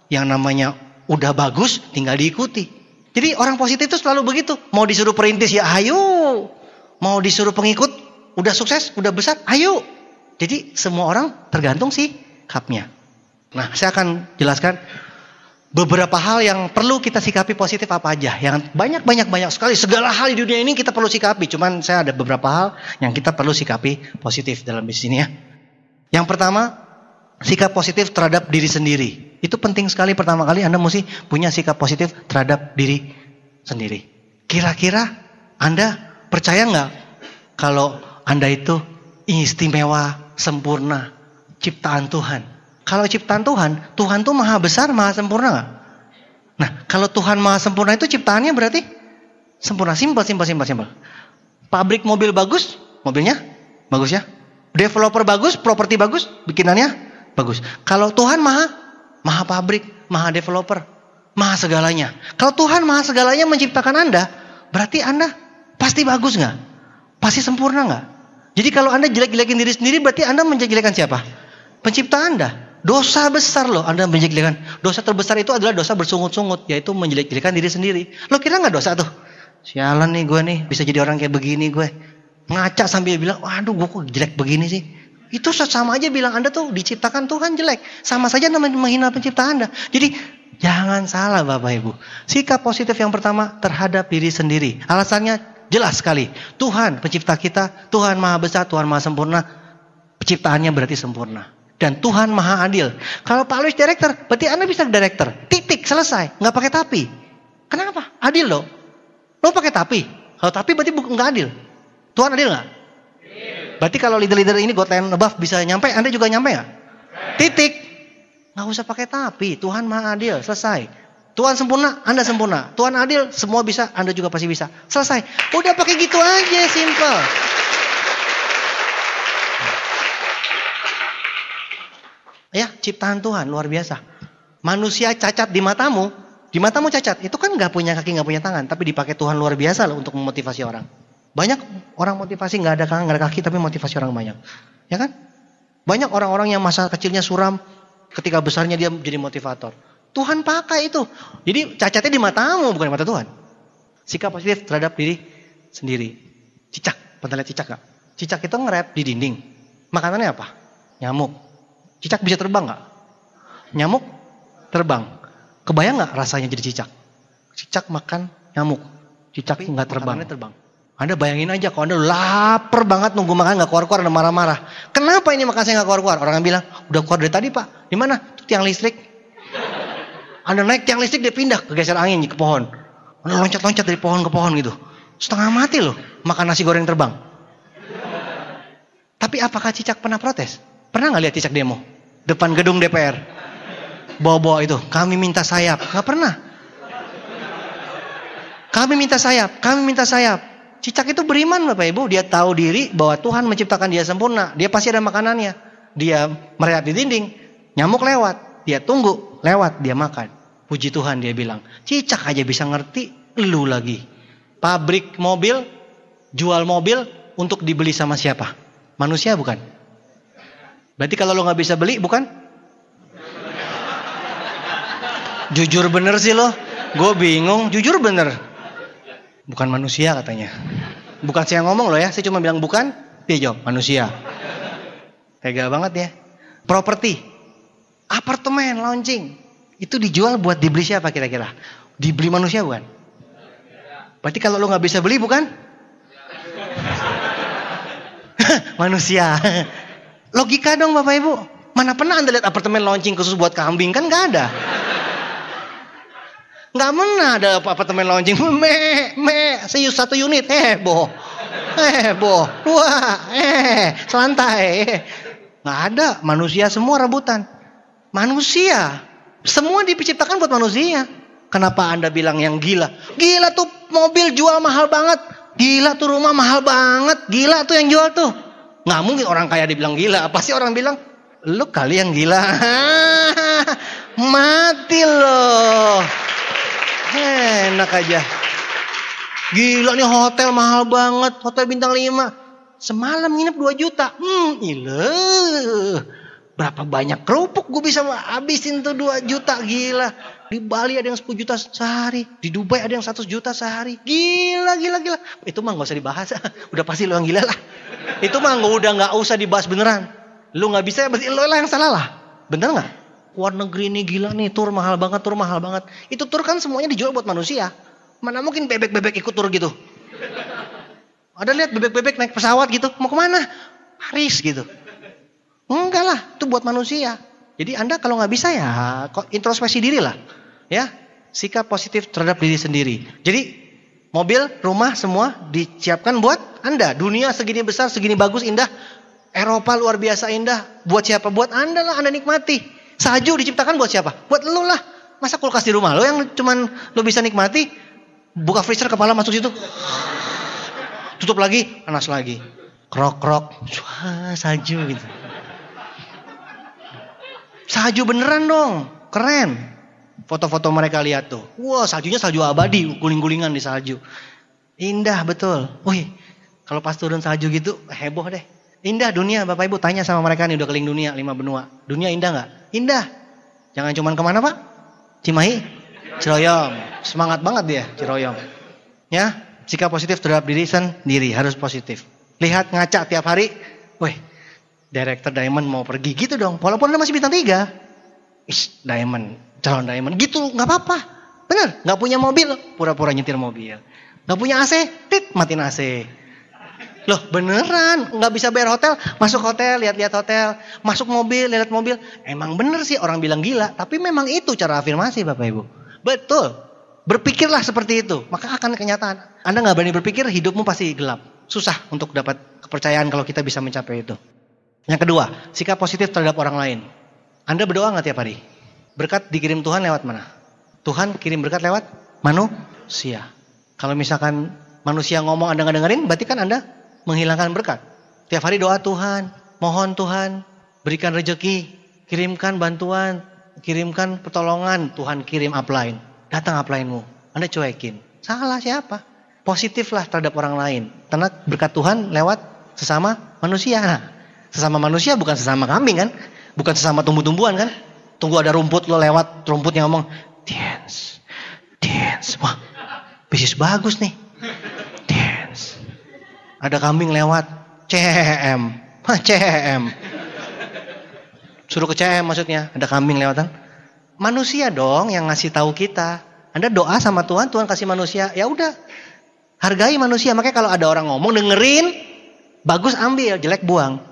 Yang namanya udah bagus tinggal diikuti. Jadi orang positif itu selalu begitu. Mau disuruh perintis ya ayo. Mau disuruh pengikut udah sukses, udah besar, ayo. Jadi semua orang tergantung sikapnya. Nah saya akan jelaskan beberapa hal yang perlu kita sikapi positif apa aja. Yang banyak sekali. Segala hal di dunia ini kita perlu sikapi. Cuman saya ada beberapa hal yang kita perlu sikapi positif dalam bisnis ini ya. Yang pertama, sikap positif terhadap diri sendiri. Itu penting sekali. Pertama kali Anda mesti punya sikap positif terhadap diri sendiri. Kira-kira Anda percaya nggak kalau Anda itu istimewa, sempurna, ciptaan Tuhan? Kalau ciptaan Tuhan, Tuhan tuh maha besar, maha sempurna gak? Nah, kalau Tuhan maha sempurna itu ciptaannya berarti sempurna. Simpel. Pabrik mobil bagus, mobilnya bagus ya. Developer bagus, properti bagus, bikinannya bagus. Kalau Tuhan maha pabrik, maha developer, maha segalanya. Kalau Tuhan maha segalanya menciptakan Anda, berarti Anda pasti bagus gak? Pasti sempurna gak? Jadi kalau Anda jelek-jelekin diri sendiri, berarti Anda menjelek-jelekan siapa? Pencipta Anda. Dosa besar loh Anda menjelek-jelekan. Dosa terbesar itu adalah dosa bersungut-sungut, yaitu menjelek-jelekan diri sendiri. Lo kira gak dosa tuh? Sialan nih gue nih, bisa jadi orang kayak begini gue. Ngaca sambil bilang, waduh gue kok jelek begini sih. Itu sama aja bilang Anda tuh diciptakan Tuhan jelek. Sama saja namanya menghina pencipta Anda. Jadi jangan salah Bapak Ibu. Sikap positif yang pertama terhadap diri sendiri. Alasannya jelas sekali. Tuhan pencipta kita, Tuhan maha besar, Tuhan maha sempurna. Penciptaannya berarti sempurna. Dan Tuhan maha adil. Kalau Pak Luis director, berarti Anda bisa director. Titik, selesai. Nggak pakai tapi. Kenapa? Adil loh. Lo pakai tapi. Kalau tapi berarti nggak adil. Tuhan adil nggak? Berarti kalau leader-leader ini got land above bisa nyampe, Anda juga nyampe nggak? Titik. Nggak usah pakai tapi. Tuhan maha adil. Selesai. Tuhan sempurna, Anda sempurna. Tuhan adil, semua bisa, Anda juga pasti bisa. Selesai. Udah pakai gitu aja, simple. Ya, ciptaan Tuhan luar biasa. Manusia cacat di matamu cacat. Itu kan nggak punya kaki, nggak punya tangan, tapi dipakai Tuhan luar biasa loh untuk memotivasi orang. Banyak orang motivasi nggak ada tangan, nggak ada kaki, tapi motivasi orang banyak. Ya kan? Banyak orang-orang yang masa kecilnya suram, ketika besarnya dia jadi motivator. Tuhan pakai itu. Jadi cacatnya di matamu, bukan di mata Tuhan. Sikap positif terhadap diri sendiri. Cicak, pernah lihat cicak gak? Cicak itu ngerep di dinding. Makanannya apa? Nyamuk. Cicak bisa terbang gak? Nyamuk terbang. Kebayang gak rasanya jadi cicak? Cicak makan nyamuk. Cicak nggak terbang. Anda bayangin aja kalau Anda lapar banget nunggu makan gak keluar-keluar, Anda marah-marah. Kenapa ini makan saya gak keluar-keluar? Orang bilang, udah keluar dari tadi Pak. Di mana? Tiang listrik. Anda naik tiang listrik, dia pindah, kegeser angin ke pohon. Anda loncat-loncat dari pohon ke pohon gitu. Setengah mati loh, makan nasi goreng terbang. Tapi apakah cicak pernah protes? Pernah gak lihat cicak demo? Depan gedung DPR. Bawa-bawa itu, kami minta sayap. Gak pernah. Kami minta sayap. Cicak itu beriman Bapak Ibu. Dia tahu diri bahwa Tuhan menciptakan dia sempurna. Dia pasti ada makanannya. Dia merayap di dinding. Nyamuk lewat. Dia tunggu. Lewat. Dia makan. Puji Tuhan dia bilang. Cicak aja bisa ngerti. Lu lagi. Pabrik mobil. Jual mobil. Untuk dibeli sama siapa? Manusia bukan? Berarti kalau lo gak bisa beli bukan? Jujur bener sih lo. Gue bingung. Jujur bener. Bukan manusia katanya. Bukan saya ngomong loh ya. Saya cuma bilang bukan. Dia jawab manusia. Tega banget ya. Properti. Apartemen launching. Itu dijual buat dibeli siapa kira-kira? Dibeli manusia bukan? Berarti kalau lo gak bisa beli bukan? Manusia. Logika dong Bapak Ibu. Mana pernah Anda lihat apartemen launching khusus buat kambing? Kan gak ada. Nggak pernah ada apartemen launching. Satu unit. Boh. Wah. Selantai. Nggak ada. Manusia semua rebutan. Manusia. Semua diciptakan buat manusia. Kenapa Anda bilang yang gila? Gila tuh mobil jual mahal banget. Gila tuh rumah mahal banget. Gila tuh yang jual tuh. Nggak mungkin orang kaya dibilang gila. Pasti orang bilang, lu kali yang gila. Mati loh. Enak aja. Gila nih hotel mahal banget. Hotel bintang 5. Semalam nginep 2 juta. Berapa banyak kerupuk gue bisa habisin tuh 2 juta. Gila. Di Bali ada yang 10 juta sehari. Di Dubai ada yang 100 juta sehari. Gila. Itu mah gak usah dibahas. Udah pasti lo yang gila lah. Itu mah udah gak usah dibahas beneran. Lo gak bisa, berarti lo lah yang salah lah. Bener gak? Luar negeri nih gila nih, tur mahal banget. Itu tur kan semuanya dijual buat manusia. Mana mungkin bebek-bebek ikut tur gitu. Ada lihat bebek-bebek naik pesawat gitu, mau kemana? Paris gitu. Enggak lah, itu buat manusia. Jadi Anda kalau nggak bisa ya introspeksi diri lah. Ya, sikap positif terhadap diri sendiri. Jadi mobil, rumah semua disiapkan buat Anda. Dunia segini besar, segini bagus, indah. Eropa luar biasa indah. Buat siapa? Buat Anda lah, Anda nikmati. Salju diciptakan buat siapa? Buat lu lah. Masa kulkas di rumah lo yang cuman lo bisa nikmati? Buka freezer kepala masuk situ. Tutup lagi, panas lagi. Krok. Salju gitu. Salju beneran dong. Keren. Foto-foto mereka lihat tuh. Wah, saljunya salju abadi. Guling-gulingan di salju. Indah betul. Wih, kalau pas turun salju gitu heboh deh. Indah dunia, Bapak Ibu tanya sama mereka nih udah keliling dunia 5 benua. Dunia indah nggak? Indah. Jangan cuman kemana Pak? Cimahi, Ciroyom. Semangat banget dia Ciroyom. Ya, sikap positif terhadap diri sendiri harus positif. Lihat ngaca tiap hari, weh, Director Diamond mau pergi gitu dong. Walaupun Anda masih bintang 3. Diamond, calon Diamond gitu nggak apa-apa. Bener, nggak punya mobil, pura-pura nyetir mobil. Nggak punya AC, matiin AC. Loh beneran, nggak bisa bayar hotel, masuk hotel, lihat-lihat hotel, masuk mobil, lihat mobil. Emang bener sih orang bilang gila, tapi memang itu cara afirmasi Bapak Ibu. Betul. Berpikirlah seperti itu, maka akan kenyataan. Anda nggak berani berpikir, hidupmu pasti gelap. Susah untuk dapat kepercayaan kalau kita bisa mencapai itu. Yang kedua, sikap positif terhadap orang lain. Anda berdoa nggak tiap hari? Berkat dikirim Tuhan lewat mana? Tuhan kirim berkat lewat manusia. Kalau misalkan manusia ngomong Anda nggak dengerin, berarti kan Anda menghilangkan berkat. Tiap hari doa Tuhan, mohon Tuhan, berikan rezeki, kirimkan bantuan, kirimkan pertolongan, Tuhan kirim upline. Datang upline-mu, Anda cuekin. Salah siapa? Positiflah terhadap orang lain. Karena berkat Tuhan lewat sesama manusia. Nah, sesama manusia bukan sesama kambing kan? Bukan sesama tumbuh-tumbuhan kan? Tunggu ada rumput, lo lewat, rumputnya ngomong, dance. Wah, bisnis bagus nih. Dance. Ada kambing lewat, CM. Suruh ke CM maksudnya, ada kambing lewatan. Manusia dong yang ngasih tahu kita. Anda doa sama Tuhan, Tuhan kasih manusia. Ya udah, hargai manusia. Makanya kalau ada orang ngomong dengerin, bagus ambil, jelek buang.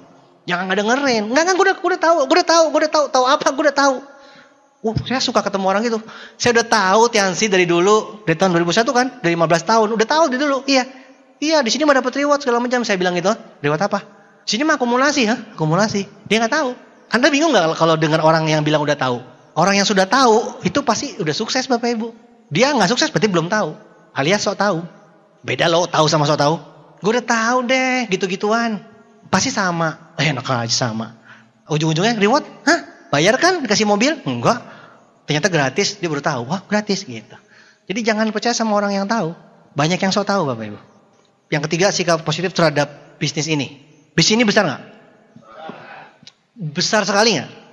Jangan nggak dengerin. Enggak, gue udah tahu apa? Gue udah tahu. Saya suka ketemu orang gitu. Saya udah tahu Tiansi dari dulu, dari tahun 2001 kan, dari 15 tahun, udah tahu dari dulu. Iya, di sini mah dapat reward segala macam. Saya bilang gitu, reward apa? Di sini mah akumulasi, akumulasi. Dia nggak tahu. Anda bingung nggak kalau dengar orang yang bilang udah tahu? Orang yang sudah tahu itu pasti udah sukses Bapak Ibu. Dia nggak sukses berarti belum tahu. Alias sok tahu. Beda loh tahu sama sok tahu. Gue udah tahu deh gitu-gituan. Pasti sama. Enak aja sama. Ujung-ujungnya reward? Bayar kan dikasih mobil? Enggak. Ternyata gratis. Dia baru tahu. Wah gratis gitu. Jadi jangan percaya sama orang yang tahu. Banyak yang sok tahu Bapak Ibu. Yang ketiga sikap positif terhadap bisnis ini. Bisnis ini besar nggak? Besar sekali nggak?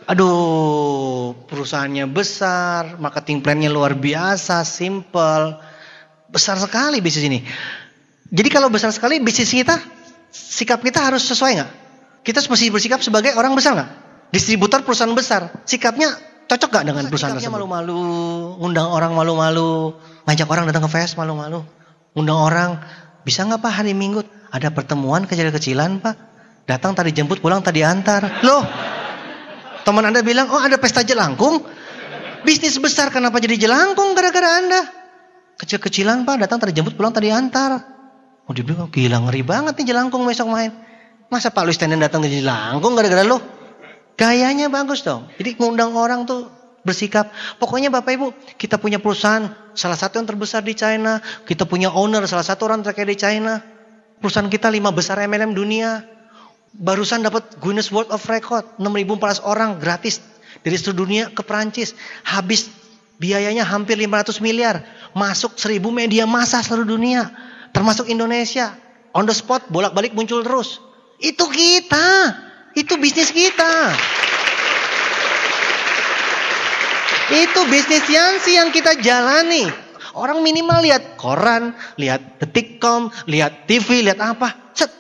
Aduh, perusahaannya besar, marketing plan-nya luar biasa, simple. Besar sekali bisnis ini. Jadi kalau besar sekali bisnis kita, sikap kita harus sesuai nggak? Kita mesti bersikap sebagai orang besar nggak? Distributor perusahaan besar, sikapnya cocok nggak dengan perusahaan tersebut? Malu-malu, ngundang orang malu-malu, ngajak orang datang ke fest malu-malu, ngundang orang, bisa nggak Pak hari Minggu? Ada pertemuan kecil-kecilan Pak, datang tadi jemput, pulang tadi antar. Loh, teman Anda bilang, oh ada pesta jelangkung, bisnis besar kenapa jadi jelangkung gara-gara Anda? Kecil-kecilan Pak, datang tadi jemput, pulang tadi antar. Oh dia bilang, gila ngeri banget nih jelangkung besok main. Masa Pak Luis Tenen datang ke jelangkung gara-gara lo? Gayanya bagus dong. Jadi ngundang orang tuh bersikap. Pokoknya Bapak Ibu, kita punya perusahaan salah satu yang terbesar di China. Kita punya owner salah satu orang terkaya di China. Perusahaan kita 5 besar MLM dunia. Barusan dapat Guinness World of Record. 6.400 orang gratis dari seluruh dunia ke Perancis. Habis biayanya hampir 500 miliar. Masuk 1.000 media massa seluruh dunia. Termasuk Indonesia. On the spot bolak-balik muncul terus. Itu kita. Itu bisnis kita. Itu bisnis Tiansi yang kita jalani. Orang minimal lihat koran, lihat Detikcom, lihat TV, lihat apa. Cet.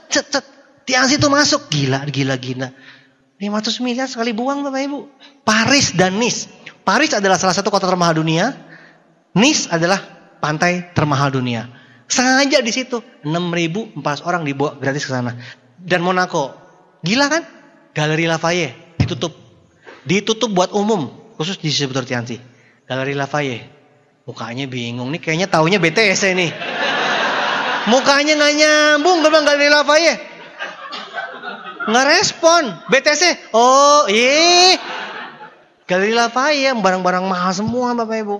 Tiansi itu masuk. Gila. 500 miliar sekali buang Bapak Ibu. Paris dan Nice. Paris adalah salah satu kota termahal dunia. Nice adalah pantai termahal dunia. Sengaja di situ 6.400 orang dibawa gratis ke sana. Dan Monaco. Gila kan? Galeri Lafayette ditutup. Ditutup buat umum. Khusus distributor Tiansi. Galeri Lafayette. Mukanya bingung nih. Kayaknya taunya BTS nih. Mukanya gak nyambung. Gue bilang Galeri Lafayette. Nggak respon. BTS. Oh Galeri Lafayette. Barang-barang mahal semua Bapak Ibu.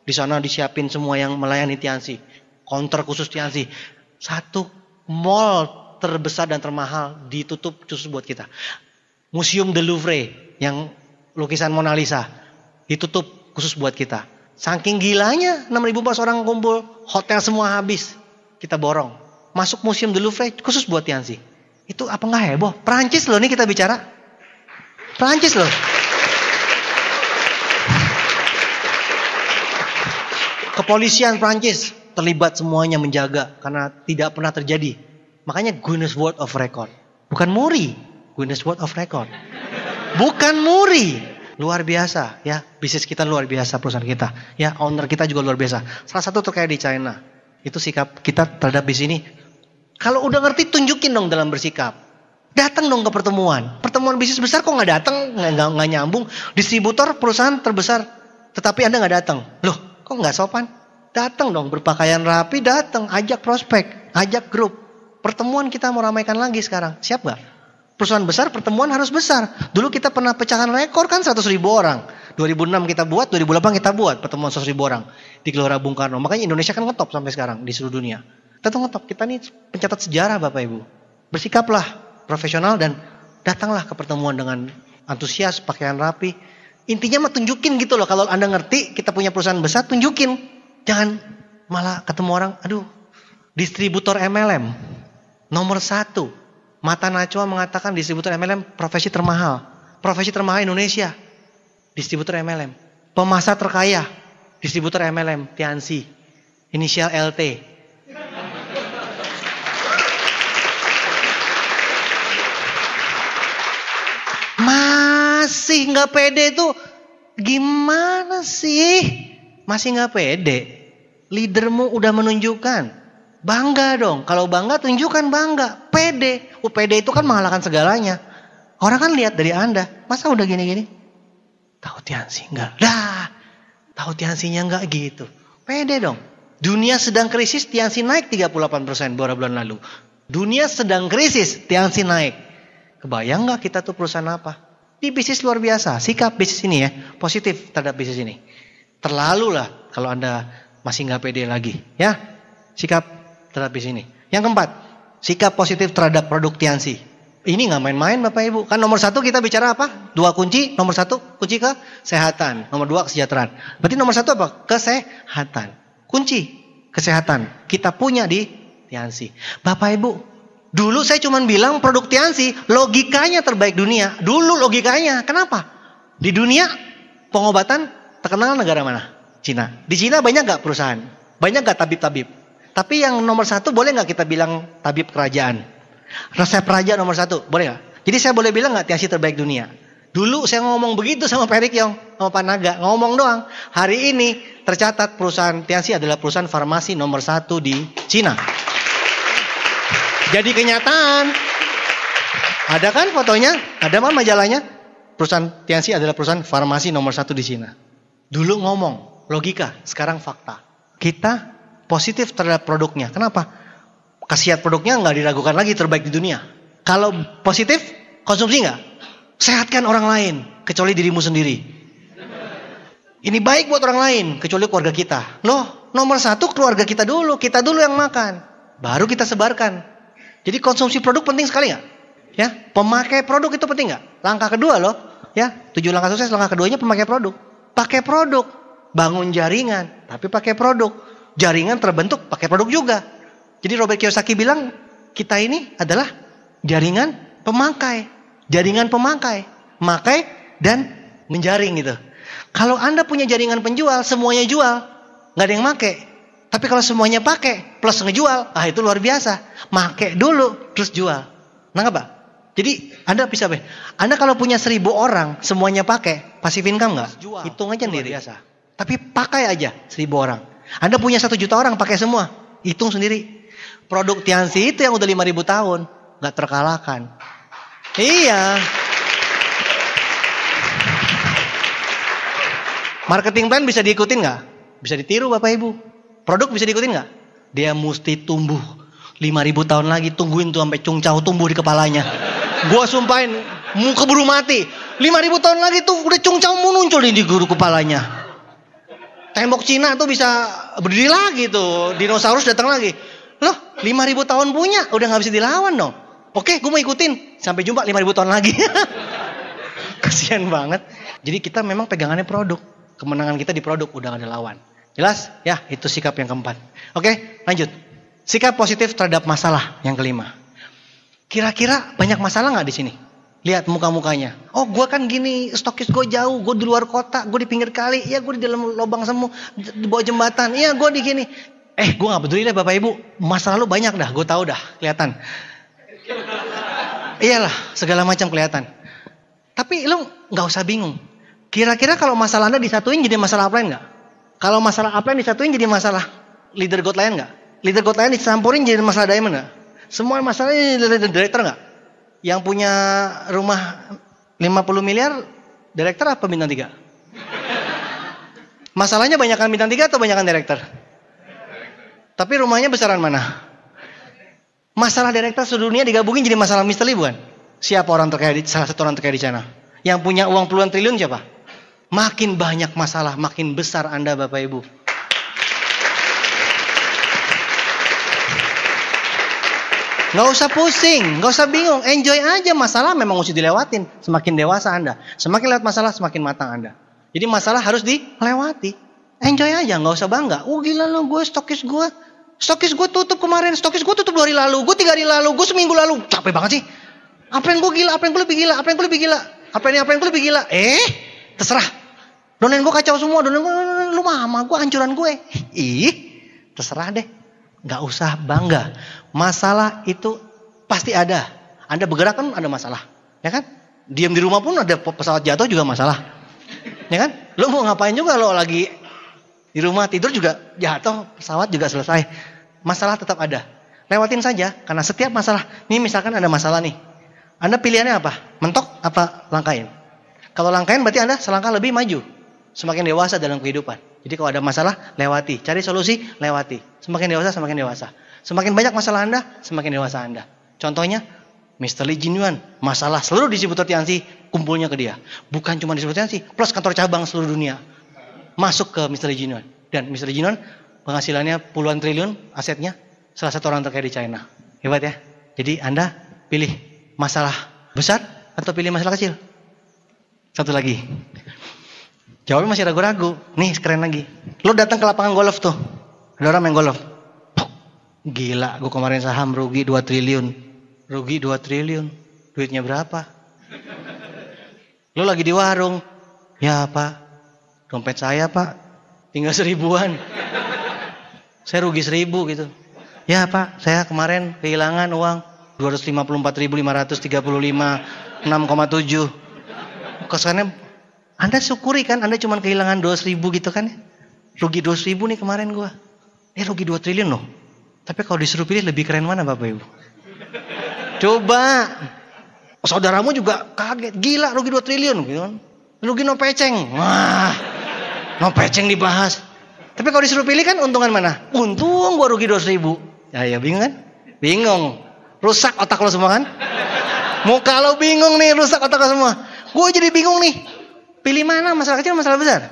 Di sana disiapin semua yang melayani Tiansi. Counter khusus Tiansi. Satu mall terbesar dan termahal ditutup khusus buat kita. Museum The Louvre yang lukisan Mona Lisa ditutup khusus buat kita. Saking gilanya 6.400 orang kumpul, hotel semua habis. Kita borong. Masuk Museum The Louvre khusus buat Tiansi. Itu apa nggak heboh? Perancis loh nih kita bicara. Perancis loh. Kepolisian Perancis terlibat semuanya menjaga karena tidak pernah terjadi. Makanya Guinness World of Record. Bukan muri. Guinness World of Record. Bukan muri. Luar biasa ya. Bisnis kita luar biasa, perusahaan kita. Ya, owner kita juga luar biasa. Salah satu terkaya di China. Itu sikap kita terhadap bisnis ini. Kalau udah ngerti tunjukin dong dalam bersikap. Datang dong ke pertemuan. Pertemuan bisnis besar kok nggak datang, nggak nyambung. Distributor perusahaan terbesar. Tetapi Anda nggak datang. Loh, Kok nggak sopan? Datang dong, berpakaian rapi, datang, ajak prospek, ajak grup. Pertemuan kita mau ramaikan lagi sekarang. Siap gak? Perusahaan besar, pertemuan harus besar. Dulu kita pernah pecahkan rekor kan 100.000 orang. 2006 kita buat, 2008 kita buat pertemuan 100.000 orang di Gelora Bung Karno. Makanya Indonesia kan ngetop sampai sekarang di seluruh dunia. Kita tuh ngetop, kita nih pencatat sejarah Bapak Ibu. Bersikaplah profesional dan datanglah ke pertemuan dengan antusias, pakaian rapi. Intinya mah tunjukin gitu loh. Kalau Anda ngerti kita punya perusahaan besar, tunjukin. Jangan malah ketemu orang, aduh, distributor MLM nomor 1. Mata Najwa mengatakan distributor MLM profesi termahal. Profesi termahal Indonesia, distributor MLM. Pemasar terkaya, distributor MLM, Tiansi, inisial LT. Masih nggak pede tuh, gimana sih? Masih nggak pede? Leadermu udah menunjukkan. Bangga dong. Kalau bangga tunjukkan bangga. Pede. Pede itu kan mengalahkan segalanya. Orang kan lihat dari Anda. Masa udah gini-gini? Tahu Tiansi enggak? Dah. Tahu Tiansinya enggak gitu. Pede dong. Dunia sedang krisis, Tiansi naik 38% beberapa bulan lalu. Dunia sedang krisis, Tiansi naik. Kebayang nggak kita tuh perusahaan apa? Di bisnis luar biasa. Sikap bisnis ini ya, positif terhadap bisnis ini. Terlalu lah kalau Anda masih nggak pede lagi, ya. Sikap terhadap bisnis ini. Yang keempat, sikap positif terhadap produk Tiansi. Ini nggak main-main Bapak Ibu. Kan nomor 1 kita bicara apa? 2 kunci. Nomor 1 kunci kesehatan. Nomor 2 kesejahteraan. Berarti nomor 1 apa? Kesehatan. Kunci kesehatan kita punya di Tiansi. Bapak Ibu, dulu saya cuma bilang produk Tiansi logikanya terbaik dunia. Dulu logikanya. Kenapa? Di dunia pengobatan terkenal negara mana? Cina. Di Cina banyak gak perusahaan? Banyak gak tabib-tabib? Tapi yang nomor 1 boleh gak kita bilang tabib kerajaan? Resep raja nomor 1, boleh gak? Jadi saya boleh bilang gak Tiansi terbaik dunia? Dulu saya ngomong begitu sama Pak Erik Yong, sama Pak Naga. Ngomong doang. Hari ini tercatat perusahaan Tiansi adalah perusahaan farmasi nomor 1 di Cina. Jadi kenyataan. Ada kan fotonya? Ada kan majalahnya? Perusahaan Tiansi adalah perusahaan farmasi nomor 1 di Cina. Dulu ngomong, logika, sekarang fakta. Kita positif terhadap produknya. Kenapa? Khasiat produknya nggak diragukan lagi terbaik di dunia. Kalau positif, konsumsi nggak? Sehatkan orang lain, kecuali dirimu sendiri. Ini baik buat orang lain, kecuali keluarga kita. Loh, nomor 1 keluarga kita dulu yang makan. Baru kita sebarkan. Jadi konsumsi produk penting sekali nggak? Ya, pemakai produk itu penting nggak? Langkah kedua loh, ya, 7 langkah sukses, langkah keduanya pemakai produk. Pakai produk, bangun jaringan, tapi pakai produk. Jaringan terbentuk pakai produk juga. Jadi Robert Kiyosaki bilang, kita ini adalah jaringan pemakai. Jaringan pemakai, makai dan menjaring gitu. Kalau Anda punya jaringan penjual, semuanya jual, nggak ada yang make. Tapi kalau semuanya pakai plus ngejual, itu luar biasa. Make dulu terus jual. Nangkap Pak? Jadi Anda bisa Anda kalau punya 1.000 orang semuanya pakai, passive income nggak? Hitung aja sendiri. Biasa. Tapi pakai aja 1.000 orang. Anda punya 1 juta orang pakai semua, hitung sendiri. Produk Tiansi itu yang udah 5.000 tahun nggak terkalahkan. Iya. Marketing plan bisa diikutin nggak? Bisa ditiru Bapak Ibu. Produk bisa diikutin nggak? Dia mesti tumbuh 5.000 tahun lagi. Tungguin tuh sampai cungcau tumbuh di kepalanya. Gua sumpahin, mau keburu mati. 5.000 tahun lagi tuh udah cungcau muncul di guru kepalanya. Tembok Cina tuh bisa berdiri lagi tuh. Dinosaurus datang lagi. Loh, 5.000 tahun punya, udah nggak bisa dilawan dong. Oke, gue mau ikutin. Sampai jumpa 5.000 tahun lagi. Kasian banget. Jadi kita memang pegangannya produk. Kemenangan kita di produk, udah gak ada lawan. Jelas? Ya, itu sikap yang keempat. Oke, lanjut. Sikap positif terhadap masalah yang kelima. Kira-kira banyak masalah gak di sini? Lihat muka-mukanya. Oh, gue kan gini, stokis gue jauh, gue di luar kota, gue di pinggir kali, ya gue di dalam lubang semu, di bawah jembatan, iya gue di gini. Gue gak peduli deh Bapak Ibu, masalah lu banyak dah, gue tahu dah, kelihatan. Iyalah, segala macam kelihatan. Tapi lu nggak usah bingung. Kira-kira kalau masalah Anda disatuin jadi masalah upline nggak? Kalau masalah upline disatuin jadi masalah leader God lain nggak? Leader God lain dicampurin jadi masalah diamond nggak? Semua masalahnya director nggak? Yang punya rumah 50 miliar, director apa bintang 3? Masalahnya banyakan bintang 3 atau banyakan direktur? Tapi rumahnya besaran mana? Masalah direktur sedunia digabungin jadi masalah misteri bukan? Siapa orang terkaya salah satu orang terkaya di sana? Yang punya uang puluhan triliun siapa? Makin banyak masalah, makin besar Anda Bapak Ibu. Gak usah pusing, gak usah bingung, enjoy aja. Masalah memang mesti dilewatin. Semakin dewasa Anda, semakin lewat masalah, semakin matang Anda. Jadi masalah harus dilewati. Enjoy aja, gak usah bangga. Oh gila lo, stokis gue tutup kemarin, stokis gue tutup 2 hari lalu, gue 3 hari lalu, gue seminggu lalu. Capek banget sih. Apa yang gue gila, apa yang gue lebih gila, apa yang gue lebih gila, apa yang gue lebih gila. Terserah. Donen gue kacau semua, donen gue, lu mama gue, hancuran gue. Terserah deh. Gak usah bangga. Masalah itu pasti ada. Anda bergerak kan ada masalah, ya kan? Diam di rumah pun ada pesawat jatuh juga masalah, ya kan? Lo mau ngapain juga lo lagi di rumah tidur juga jatuh, pesawat juga selesai. Masalah tetap ada. Lewatin saja, karena setiap masalah. Nih misalkan ada masalah nih, Anda pilihannya apa? Mentok apa langkain? Kalau langkain berarti Anda selangkah lebih maju, semakin dewasa dalam kehidupan. Jadi kalau ada masalah, lewati. Cari solusi, lewati. Semakin dewasa, semakin dewasa. Semakin banyak masalah Anda, semakin dewasa Anda. Contohnya, Mr. Lee Jin Yuan. Masalah seluruh distributor Tianxi kumpulnya ke dia. Bukan cuma distributor Tianxi, plus kantor cabang seluruh dunia. Masuk ke Mr. Lee Jin Yuan. Dan Mr. Lee Jin Yuan penghasilannya puluhan triliun asetnya. Salah satu orang terkaya di China. Hebat ya. Jadi Anda pilih masalah besar atau pilih masalah kecil? Satu lagi. Jawabnya masih ragu-ragu. Nih keren lagi. Lo datang ke lapangan golf tuh. Ada orang main golf. Gila, gue kemarin saham rugi 2 triliun. Rugi 2 triliun. Duitnya berapa? Lo lagi di warung. Ya pak, dompet saya pak, tinggal 1000-an. Saya rugi 1000 gitu. Ya pak, saya kemarin kehilangan uang 254.535, 6,7. Kesannya Anda syukuri kan, Anda cuma kehilangan 2.000 gitu kan. Rugi 2.000 nih kemarin gua. Rugi 2 triliun loh. Tapi kalau disuruh pilih lebih keren mana Bapak Ibu? Coba. Saudaramu juga kaget. Gila rugi 2 triliun gitu kan. Rugi no peceng. Wah. No peceng dibahas. Tapi kalau disuruh pilih kan untungan mana? Untung gua rugi 2.000. Ya bingung kan? Bingung. Rusak otak lo semua kan? Muka lo bingung nih, rusak otak lo semua. Gue jadi bingung nih. Pilih mana, masalah kecil masalah besar?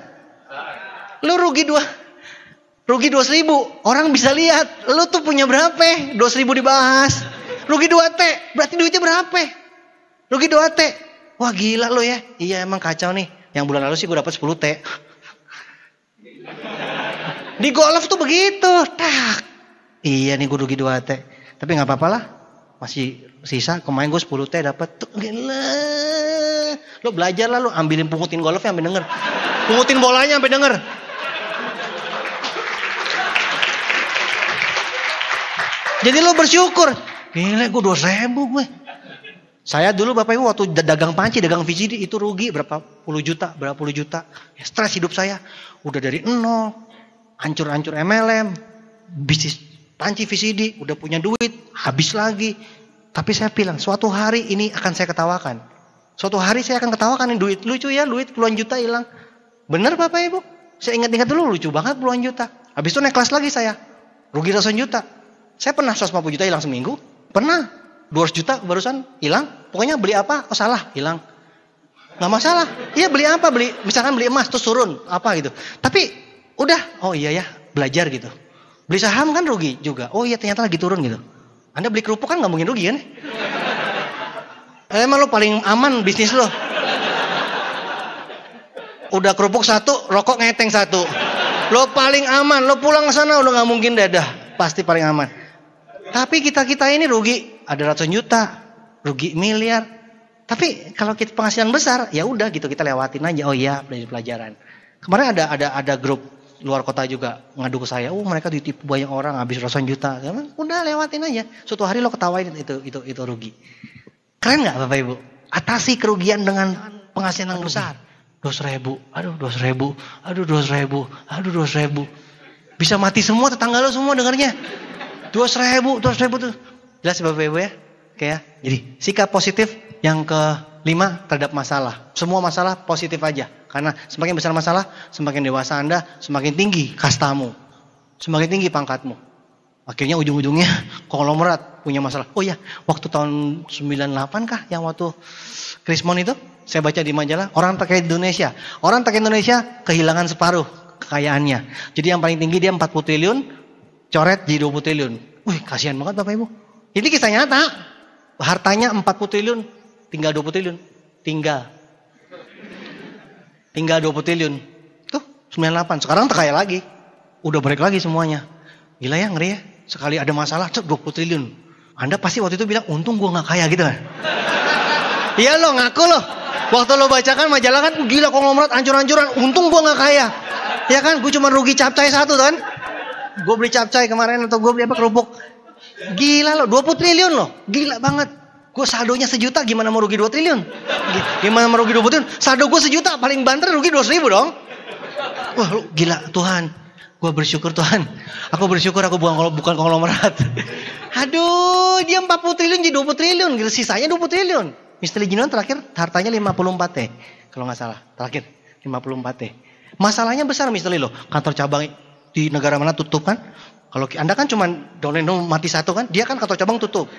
Lu rugi 2.000, orang bisa lihat lu tuh punya berapa? 2.000 dibahas. Rugi 2T, berarti duitnya berapa? Rugi 2T. Wah gila lu ya. Iya emang kacau nih. Yang bulan lalu sih gue dapat 10T. Di golf tuh begitu. Tak. Iya nih gue rugi 2T. Tapi gak apa-apa lah. Masih sisa, kemarin gue 10T dapat. Gila. Lo belajar lah, lo ambilin pungutin golfnya sampai denger. Pungutin bolanya sampai denger. Jadi lo bersyukur. Gila gue 2.000 gue. Saya dulu Bapak Ibu waktu dagang panci, dagang VCD itu rugi berapa puluh juta. Ya, stres hidup saya. Udah dari nol. Hancur-hancur MLM. Bisnis panci VCD. Udah punya duit. Habis lagi. Tapi saya bilang suatu hari ini akan saya ketawakan. Suatu hari saya akan ketawakan nih duit. Lucu ya duit puluhan juta hilang. Bener Bapak Ibu. Saya ingat-ingat dulu lucu banget puluhan juta. Habis itu naik kelas lagi saya. Rugi ratusan juta. Saya pernah 150 juta hilang seminggu. Pernah 200 juta barusan hilang. Pokoknya beli apa? Oh salah hilang. Gak masalah. Iya beli apa? Misalkan beli emas terus turun. Apa gitu. Tapi udah. Oh iya ya belajar gitu. Beli saham kan rugi juga. Oh iya ternyata lagi turun gitu. Anda beli kerupuk kan gak mungkin rugi kan? Emang lo paling aman bisnis lo. Udah kerupuk 1, rokok ngeteng 1. Lo paling aman. Lo pulang ke sana udah gak mungkin dadah. Pasti paling aman. Tapi kita ini rugi. Ada ratusan juta. Rugi miliar. Tapi kalau kita penghasilan besar, ya udah gitu kita lewatin aja. Oh iya pelajaran. Kemarin ada grup luar kota juga ngadu ke saya. Mereka ditipu banyak orang habis ratusan juta. Udah lewatin aja. Suatu hari lo ketawain itu rugi. Keren gak Bapak Ibu? Atasi kerugian dengan penghasilan yang besar. 200.000, aduh 200.000, aduh 200.000, aduh 200.000. Bisa mati semua tetangga lo semua dengarnya. 200.000 tuh. Jelas Bapak Ibu ya? Oke ya. Jadi sikap positif yang ke-5 terhadap masalah. Semua masalah positif aja. Karena semakin besar masalah, semakin dewasa Anda, semakin tinggi kastamu. Semakin tinggi pangkatmu. Akhirnya ujung-ujungnya konglomerat punya masalah. Oh ya, waktu tahun 98 kah yang waktu Krismon itu, saya baca di majalah, orang terkaya Indonesia. Orang terkaya Indonesia kehilangan separuh kekayaannya. Jadi yang paling tinggi dia 40 triliun, coret jadi 20 triliun. Wih, kasihan banget Bapak Ibu. Ini kisah nyata. Hartanya 40 triliun, tinggal 20 triliun. Tinggal 20 triliun. Tuh, 98. Sekarang terkaya lagi. Udah break lagi semuanya. Gila ya, ngeri ya. Sekali ada masalah, 20 triliun. Anda pasti waktu itu bilang, untung gue gak kaya gitu kan. Iya lo, ngaku lo. Waktu lo bacakan majalah kan, gila konglomerat, hancur-hancuran. Untung gue gak kaya. Ya kan, gue cuma rugi capcay 1 kan. Gue beli capcay kemarin atau gue beli apa kerupuk. Gila lo, 20 triliun lo. Gila banget. Gue saldonya 1 juta, gimana mau rugi 2 triliun? Gimana mau rugi 20 triliun? Saldo gue 1 juta, paling banter rugi 200.000 dong. Wah lu gila Tuhan. Gue bersyukur Tuhan. Aku bersyukur aku bukan konglomerat. Aduh, dia 40 triliun jadi 20 triliun. Sisanya 20 triliun. Mr. Jinon terakhir hartanya 54 T. Kalau nggak salah. Terakhir 54 T. Masalahnya besar Mr. Lilo. Kantor cabang di negara mana tutup kan? Kalau Anda kan cuma Doneno mati 1 kan? Dia kan kantor cabang tutup.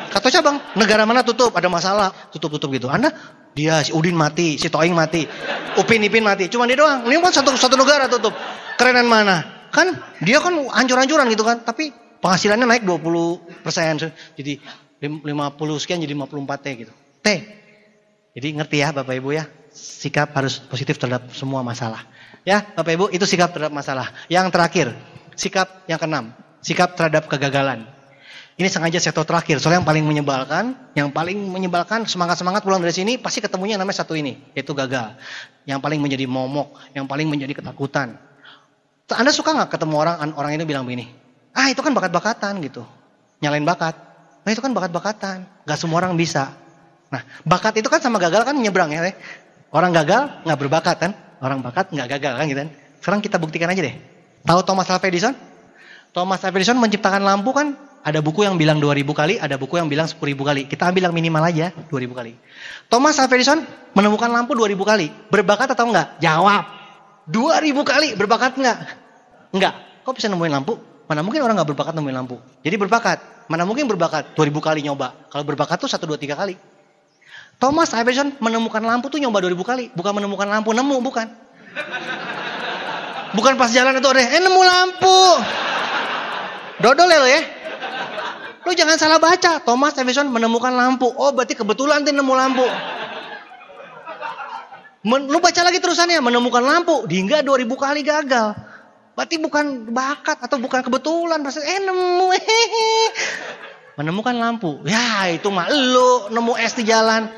Kantor cabang negara mana tutup? Ada masalah. Tutup gitu. Anda dia si Udin mati, si Toing mati, Upin Ipin mati. Cuma dia doang. Ini kan satu negara tutup. Kerenan mana? Kan dia kan hancur-hancuran gitu kan. Tapi penghasilannya naik 20%. Jadi 50 sekian jadi 54 T gitu. T. Jadi ngerti ya Bapak Ibu ya. Sikap harus positif terhadap semua masalah. Ya Bapak Ibu itu sikap terhadap masalah. Yang terakhir. Sikap yang keenam. Sikap terhadap kegagalan. Ini sengaja sektor terakhir. Soalnya yang paling menyebalkan semangat-semangat pulang dari sini pasti ketemunya yang namanya satu ini. Yaitu gagal. Yang paling menjadi momok. Yang paling menjadi ketakutan. Anda suka gak ketemu orang ini bilang begini. Ah itu kan bakat-bakatan gitu. Nyalain bakat. Nah itu kan bakat-bakatan. Gak semua orang bisa. Nah bakat itu kan sama gagal kan nyebrang ya. Orang gagal gak berbakat kan. Orang bakat gak gagal kan gitu kan. Sekarang kita buktikan aja deh. Tahu Thomas Alva Edison? Thomas Alva Edison menciptakan lampu kan. Ada buku yang bilang 2000 kali. Ada buku yang bilang 10.000 kali. Kita ambil yang minimal aja 2000 kali. Thomas Alva Edison menemukan lampu 2000 kali. Berbakat atau enggak? Jawab. 2000 kali berbakat enggak? Enggak. Kok bisa nemuin lampu? Mana mungkin orang enggak berbakat nemuin lampu. Jadi berbakat. Mana mungkin berbakat? 2000 kali nyoba. Kalau berbakat tuh 1, 2, 3 kali. Thomas Alva Edison menemukan lampu tuh nyoba 2000 kali. Bukan menemukan lampu, nemu bukan. Bukan pas jalan itu nemu lampu. Dodol ya lo ya. Lo jangan salah baca. Thomas Edison menemukan lampu. Oh berarti kebetulan dia nemu lampu. Lu baca lagi terusannya. Menemukan lampu. Hingga 2000 kali gagal. Berarti bukan bakat atau bukan kebetulan. Nemu. Menemukan lampu. Ya itu mah lu nemu es di jalan.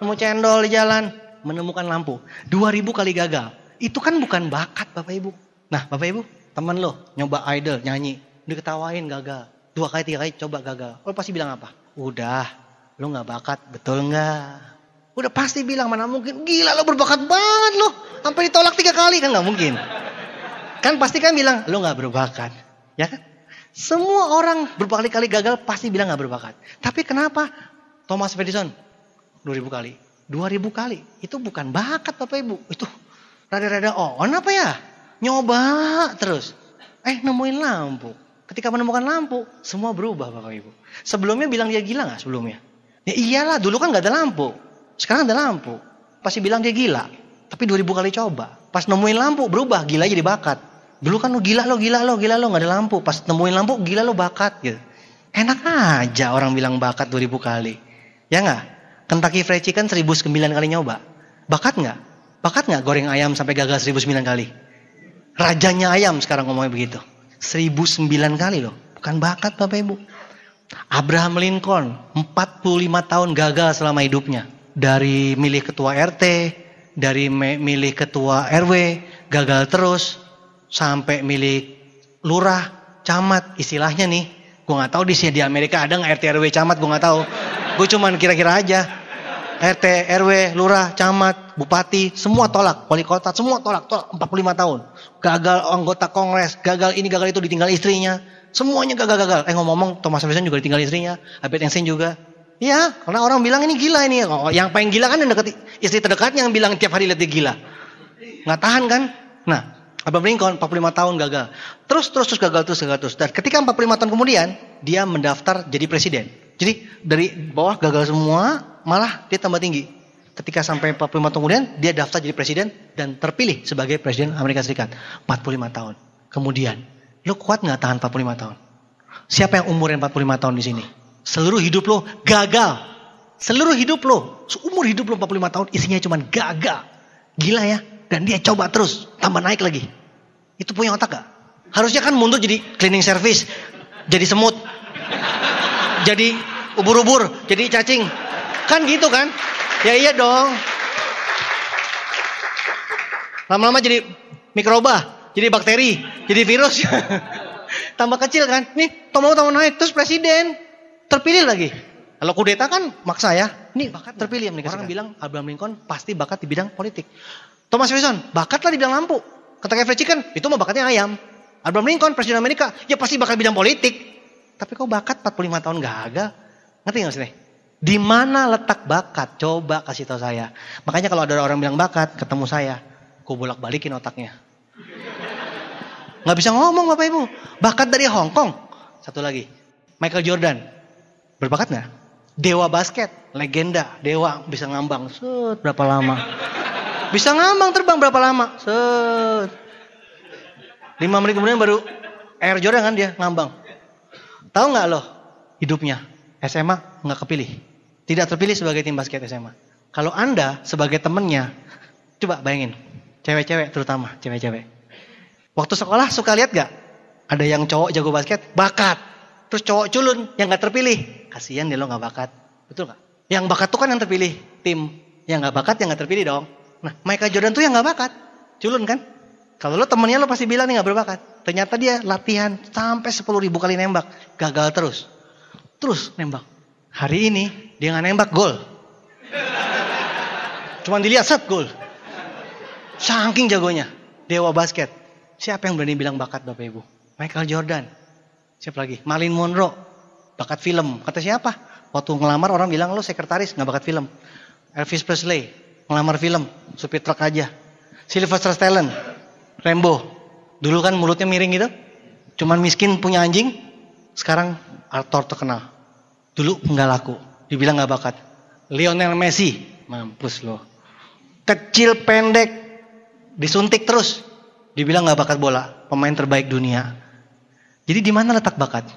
Nemu cendol di jalan. Menemukan lampu. 2000 kali gagal. Itu kan bukan bakat Bapak Ibu. Nah Bapak Ibu. Teman lo nyoba idol nyanyi. Diketawain gagal. 2 kali 3 kali coba gagal. Lo pasti bilang apa? Udah, lo gak bakat, betul gak? Udah pasti bilang mana mungkin. Gila lo berbakat banget lo. Sampai ditolak 3 kali kan gak mungkin. Kan pasti kan bilang lo gak berbakat. Ya kan? Semua orang berkali-kali gagal pasti bilang gak berbakat. Tapi kenapa Thomas Edison 2000 kali? 2000 kali. Itu bukan bakat Bapak Ibu. Itu rada-rada on apa ya? Nyoba terus. Nemuin lampu. Ketika menemukan lampu, semua berubah Bapak Ibu. Sebelumnya bilang dia gila gak sebelumnya? Ya iyalah, dulu kan gak ada lampu. Sekarang ada lampu. Pasti bilang dia gila. Tapi 2000 kali coba. Pas nemuin lampu, berubah. Gila jadi bakat. Dulu kan lo gila lo gak ada lampu. Pas nemuin lampu, gila lo bakat gitu. Enak aja orang bilang bakat 2000 kali. Ya gak? Kentucky Fried Chicken 1009 kali nyoba. Bakat gak? Bakat gak goreng ayam sampai gagal 1009 kali? Rajanya ayam sekarang ngomongnya begitu. 1009 kali loh. Bukan bakat Bapak Ibu. Abraham Lincoln 45 tahun gagal selama hidupnya. Dari milih ketua RT, dari milih ketua RW, gagal terus. Sampai milih lurah, camat, istilahnya nih. Gue gak tahu di Amerika ada gak RT, RW, camat, gue gak tahu. Gue cuman kira-kira aja. RT, RW, lurah, camat, bupati, semua tolak. Wali kota, semua tolak 45 tahun. Gagal anggota kongres, gagal ini, gagal itu, ditinggal istrinya. Semuanya gagal-gagal. Ngomong-ngomong, Thomas Edison juga ditinggal istrinya. Albert Einstein juga. Iya, karena orang bilang ini gila ini. Yang paling gila kan yang Istri terdekatnya yang bilang tiap hari lihat dia gila. Nggak tahan kan? Nah, Abraham Lincoln 45 tahun gagal. Terus gagal. Dan ketika 45 tahun kemudian, dia mendaftar jadi presiden. Jadi dari bawah gagal semua, malah dia tambah tinggi. Ketika sampai 45 tahun kemudian, dia daftar jadi presiden dan terpilih sebagai presiden Amerika Serikat. 45 tahun. Kemudian, lo kuat nggak tahan 45 tahun? Siapa yang umurnya 45 tahun di sini? Seluruh hidup lo gagal. Seluruh hidup lo, seumur hidup lo 45 tahun isinya cuma gagal. Gila ya? Dan dia coba terus, tambah naik lagi. Itu punya otak gak? Harusnya kan mundur jadi cleaning service, jadi semut, jadi ubur-ubur, jadi cacing. Kan gitu kan? Ya iya dong. Lama-lama jadi mikroba, jadi bakteri, jadi virus. Tambah kecil kan? Nih, tambah naik, terus presiden. Terpilih lagi. Kalau kudeta kan maksa ya. Ini bakat terpilih Amerika Serikat. Orang bilang Abraham Lincoln pasti bakat di bidang politik. Thomas Jefferson, bakatlah di bidang lampu. Kata Fried Chicken, itu mah bakatnya ayam. Abraham Lincoln, presiden Amerika, ya pasti bakat bidang politik. Tapi kok bakat 45 tahun gagal? Ngerti gak maksudnya? Di mana letak bakat? Coba kasih tahu saya. Makanya kalau ada orang bilang bakat, ketemu saya, gue bolak-balikin otaknya. Gak bisa ngomong Bapak Ibu. Bakat dari Hong Kong. Satu lagi, Michael Jordan. Berbakat gak? Dewa basket, legenda, dewa bisa ngambang. Set, berapa lama? Bisa ngambang terbang berapa lama? Set. 5 menit kemudian baru Air Jordan kan dia ngambang. Tahu nggak lo hidupnya? SMA nggak kepilih. Tidak terpilih sebagai tim basket SMA. Kalau Anda sebagai temennya, coba bayangin. Cewek-cewek terutama, cewek-cewek. Waktu sekolah suka lihat gak? Ada yang cowok jago basket, bakat. Terus cowok culun yang nggak terpilih. Kasian deh lo nggak bakat. Betul nggak? Yang bakat tuh kan yang terpilih tim. Yang nggak bakat yang nggak terpilih dong. Nah, Michael Jordan tuh yang gak bakat. Culun kan? Kalau lo temennya lo pasti bilang nih gak berbakat. Ternyata dia latihan sampai 10.000 kali nembak. Gagal terus. Terus nembak. Hari ini dia gak nembak, gol. Cuman dilihat, set, gol. Saking jagonya. Dewa basket. Siapa yang berani bilang bakat Bapak Ibu? Michael Jordan. Siapa lagi? Marilyn Monroe. Bakat film. Kata siapa? Waktu ngelamar orang bilang lo sekretaris gak bakat film. Elvis Presley. Ngelamar film, supir truk aja. Sylvester Stallone, Rambo. Dulu kan mulutnya miring gitu. Cuman miskin punya anjing. Sekarang aktor terkenal. Dulu nggak laku. Dibilang nggak bakat. Lionel Messi, mampus loh. Kecil pendek, disuntik terus. Dibilang nggak bakat bola. Pemain terbaik dunia. Jadi di mana letak bakat?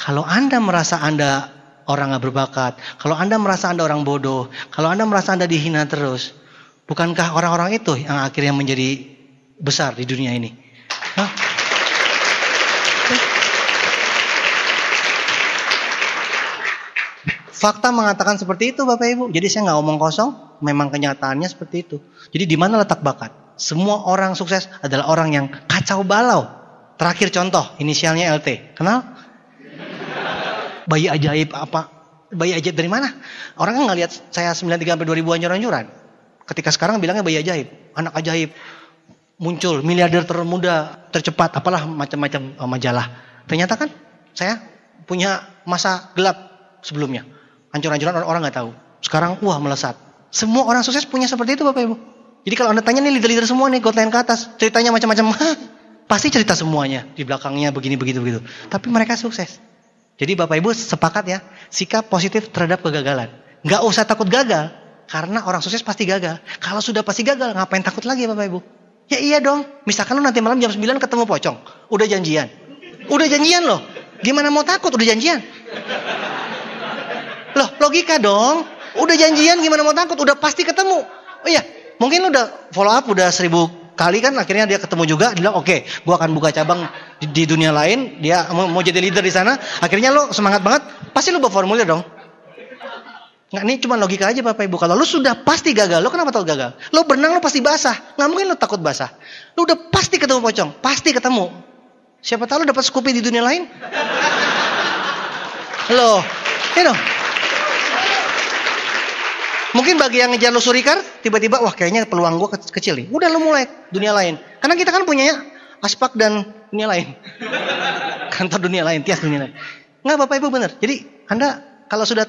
Kalau Anda merasa Anda orang gak berbakat, kalau Anda merasa Anda orang bodoh, kalau Anda merasa Anda dihina terus, bukankah orang-orang itu yang akhirnya menjadi besar di dunia ini? Hah? Fakta mengatakan seperti itu Bapak Ibu. Jadi saya gak omong kosong, memang kenyataannya seperti itu. Jadi di mana letak bakat? Semua orang sukses adalah orang yang kacau balau. Terakhir contoh, inisialnya LT. Kenal? Bayi ajaib apa? Bayi ajaib dari mana? Orang kan nggak lihat saya 93 sampai 2000 anjuran-anjuran. Ketika sekarang bilangnya bayi ajaib, anak ajaib, muncul miliarder termuda, tercepat, apalah macam-macam majalah. Ternyata kan saya punya masa gelap sebelumnya. Anjuran-anjuran orang nggak tahu. Sekarang wah melesat. Semua orang sukses punya seperti itu Bapak Ibu. Jadi kalau Anda tanya nih leader-leader semua nih, got line ke atas, ceritanya macam-macam, pasti cerita semuanya di belakangnya begini begitu. Tapi mereka sukses. Jadi Bapak Ibu sepakat ya, sikap positif terhadap kegagalan. Nggak usah takut gagal, karena orang sukses pasti gagal. Kalau sudah pasti gagal, ngapain takut lagi Bapak Ibu? Ya iya dong, misalkan lu nanti malam jam 9 ketemu pocong, udah janjian. Udah janjian loh, gimana mau takut, udah janjian. Loh logika dong, udah janjian gimana mau takut, udah pasti ketemu. Oh iya, mungkin lu udah follow up, udah 1000 kali kan akhirnya dia ketemu juga, dia bilang oke, gua akan buka cabang di dunia lain, dia mau jadi leader di sana. Akhirnya lo semangat banget, pasti lo bawa formulir dong. Nggak, ini cuma logika aja Bapak Ibu. Kalau lo sudah pasti gagal, lo kenapa tahu gagal? Lo berenang lo pasti basah, nggak mungkin lo takut basah. Lo udah pasti ketemu pocong, pasti ketemu. Siapa tahu lo dapat Scoopy di dunia lain? Lo, you know. Mungkin bagi yang ngejar lo surikar, tiba-tiba wah kayaknya peluang gue kecil nih. Udah lo mulai dunia lain. Karena kita kan punyanya Aspak dan dunia lain. Kantor dunia lain, Tias dunia lain. Nggak Bapak Ibu benar. Jadi Anda kalau sudah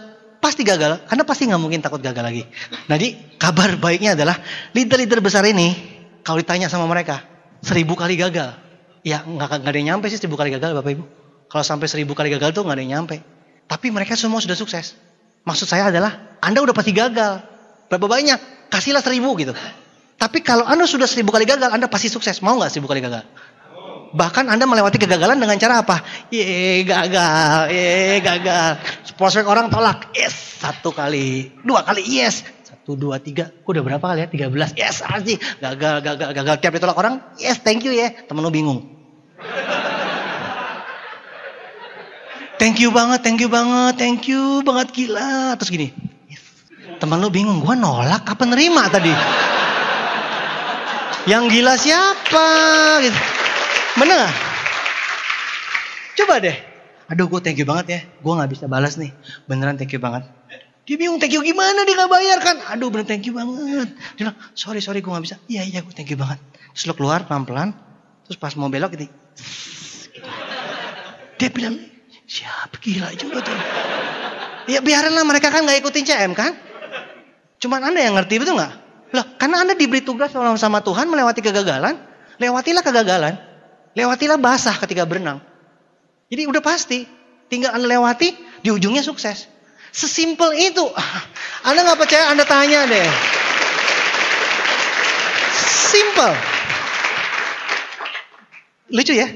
pasti gagal. Anda pasti nggak mungkin takut gagal lagi. Jadi kabar baiknya adalah leader-leader besar ini, kalau ditanya sama mereka, 1000 kali gagal. Ya nggak ada yang nyampe sih 1000 kali gagal Bapak Ibu. Kalau sampai 1000 kali gagal tuh nggak ada yang nyampe. Tapi mereka semua sudah sukses. Maksud saya adalah Anda udah pasti gagal. Berapa banyak? Kasihlah 1000 gitu. Tapi kalau Anda sudah 1000 kali gagal, Anda pasti sukses. Mau nggak 1000 kali gagal? Bahkan Anda melewati kegagalan dengan cara apa? Gagal. Prospek orang tolak. Yes, 1 kali. 2 kali, yes. 1, 2, 3. Udah berapa kali ya? 13. Yes, anjing. Gagal. Tiap ditolak orang, yes, thank you ya. Temen lu bingung. Thank you banget gila. Terus gini. Yes. Temen lu bingung, gua nolak apa nerima tadi? Yang gila siapa? Gitu. Bener gak? Coba deh. Aduh gue thank you banget ya. Gue gak bisa balas nih. Beneran thank you banget. Dia bingung thank you gimana, dia gak bayar kan. Aduh bener thank you banget. Dia bilang sorry gue gak bisa. Iya gue thank you banget. Terus lo keluar pelan-pelan. Terus pas mau belok gitu. Dia bilang siapa gila juga tuh. Ya biarinlah mereka kan gak ikutin CM kan. Cuman Anda yang ngerti betul gak? Loh karena Anda diberi tugas sama Tuhan melewati kegagalan. Lewatilah kegagalan. Lewatilah basah ketika berenang. Jadi udah pasti. Tinggal Anda lewati, di ujungnya sukses. Sesimpel itu. Anda gak percaya, Anda tanya deh. Simple. Lucu ya?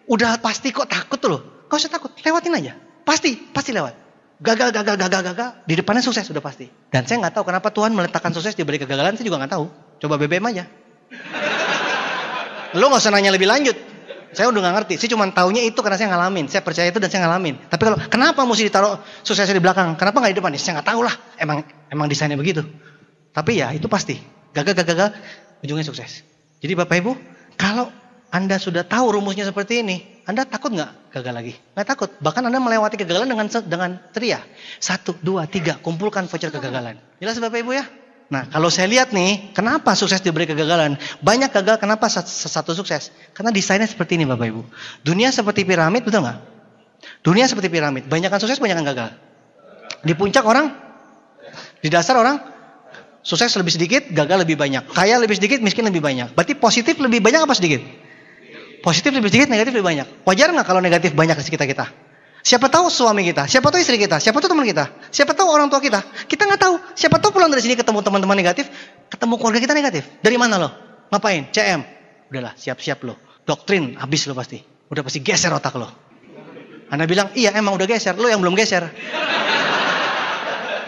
Udah pasti kok takut tuh loh. Gak usah takut, lewatin aja. Pasti lewat. Gagal. Di depannya sukses, udah pasti. Dan saya gak tahu kenapa Tuhan meletakkan sukses di balik kegagalan, saya juga gak tahu. Coba BBM aja. Lo gak usah nanya lebih lanjut. Saya udah gak ngerti. Saya cuma taunya itu karena saya ngalamin. Saya percaya itu dan saya ngalamin. Tapi kalau kenapa mesti ditaruh suksesnya di belakang? Kenapa gak di depan? Saya gak tahu lah. Emang desainnya begitu. Tapi ya itu pasti. Gagal. Ujungnya sukses. Jadi Bapak Ibu. Kalau Anda sudah tahu rumusnya seperti ini. Anda takut gak gagal lagi? Gak takut. Bahkan Anda melewati kegagalan dengan ceria. 1, 2, 3. Kumpulkan voucher kegagalan. Jelas Bapak Ibu ya? Nah kalau saya lihat nih, kenapa sukses diberi kegagalan? Banyak gagal, kenapa satu sukses? Karena desainnya seperti ini Bapak Ibu. Dunia seperti piramid, betul nggak? Dunia seperti piramid, banyakan sukses, banyakan gagal. Di puncak orang, di dasar orang, sukses lebih sedikit, gagal lebih banyak. Kaya lebih sedikit, miskin lebih banyak. Berarti positif lebih banyak apa sedikit? Positif lebih sedikit, negatif lebih banyak. Wajar nggak kalau negatif banyak di sekitar kita? Siapa tahu suami kita, siapa tahu istri kita, siapa tahu teman kita, siapa tahu orang tua kita. Kita nggak tahu. Siapa tahu pulang dari sini ketemu teman-teman negatif, ketemu keluarga kita negatif. Dari mana lo? Ngapain? CM. Udahlah, siap-siap lo. Doktrin habis lo pasti. Udah pasti geser otak lo. Anda bilang, iya emang udah geser. Lo yang belum geser.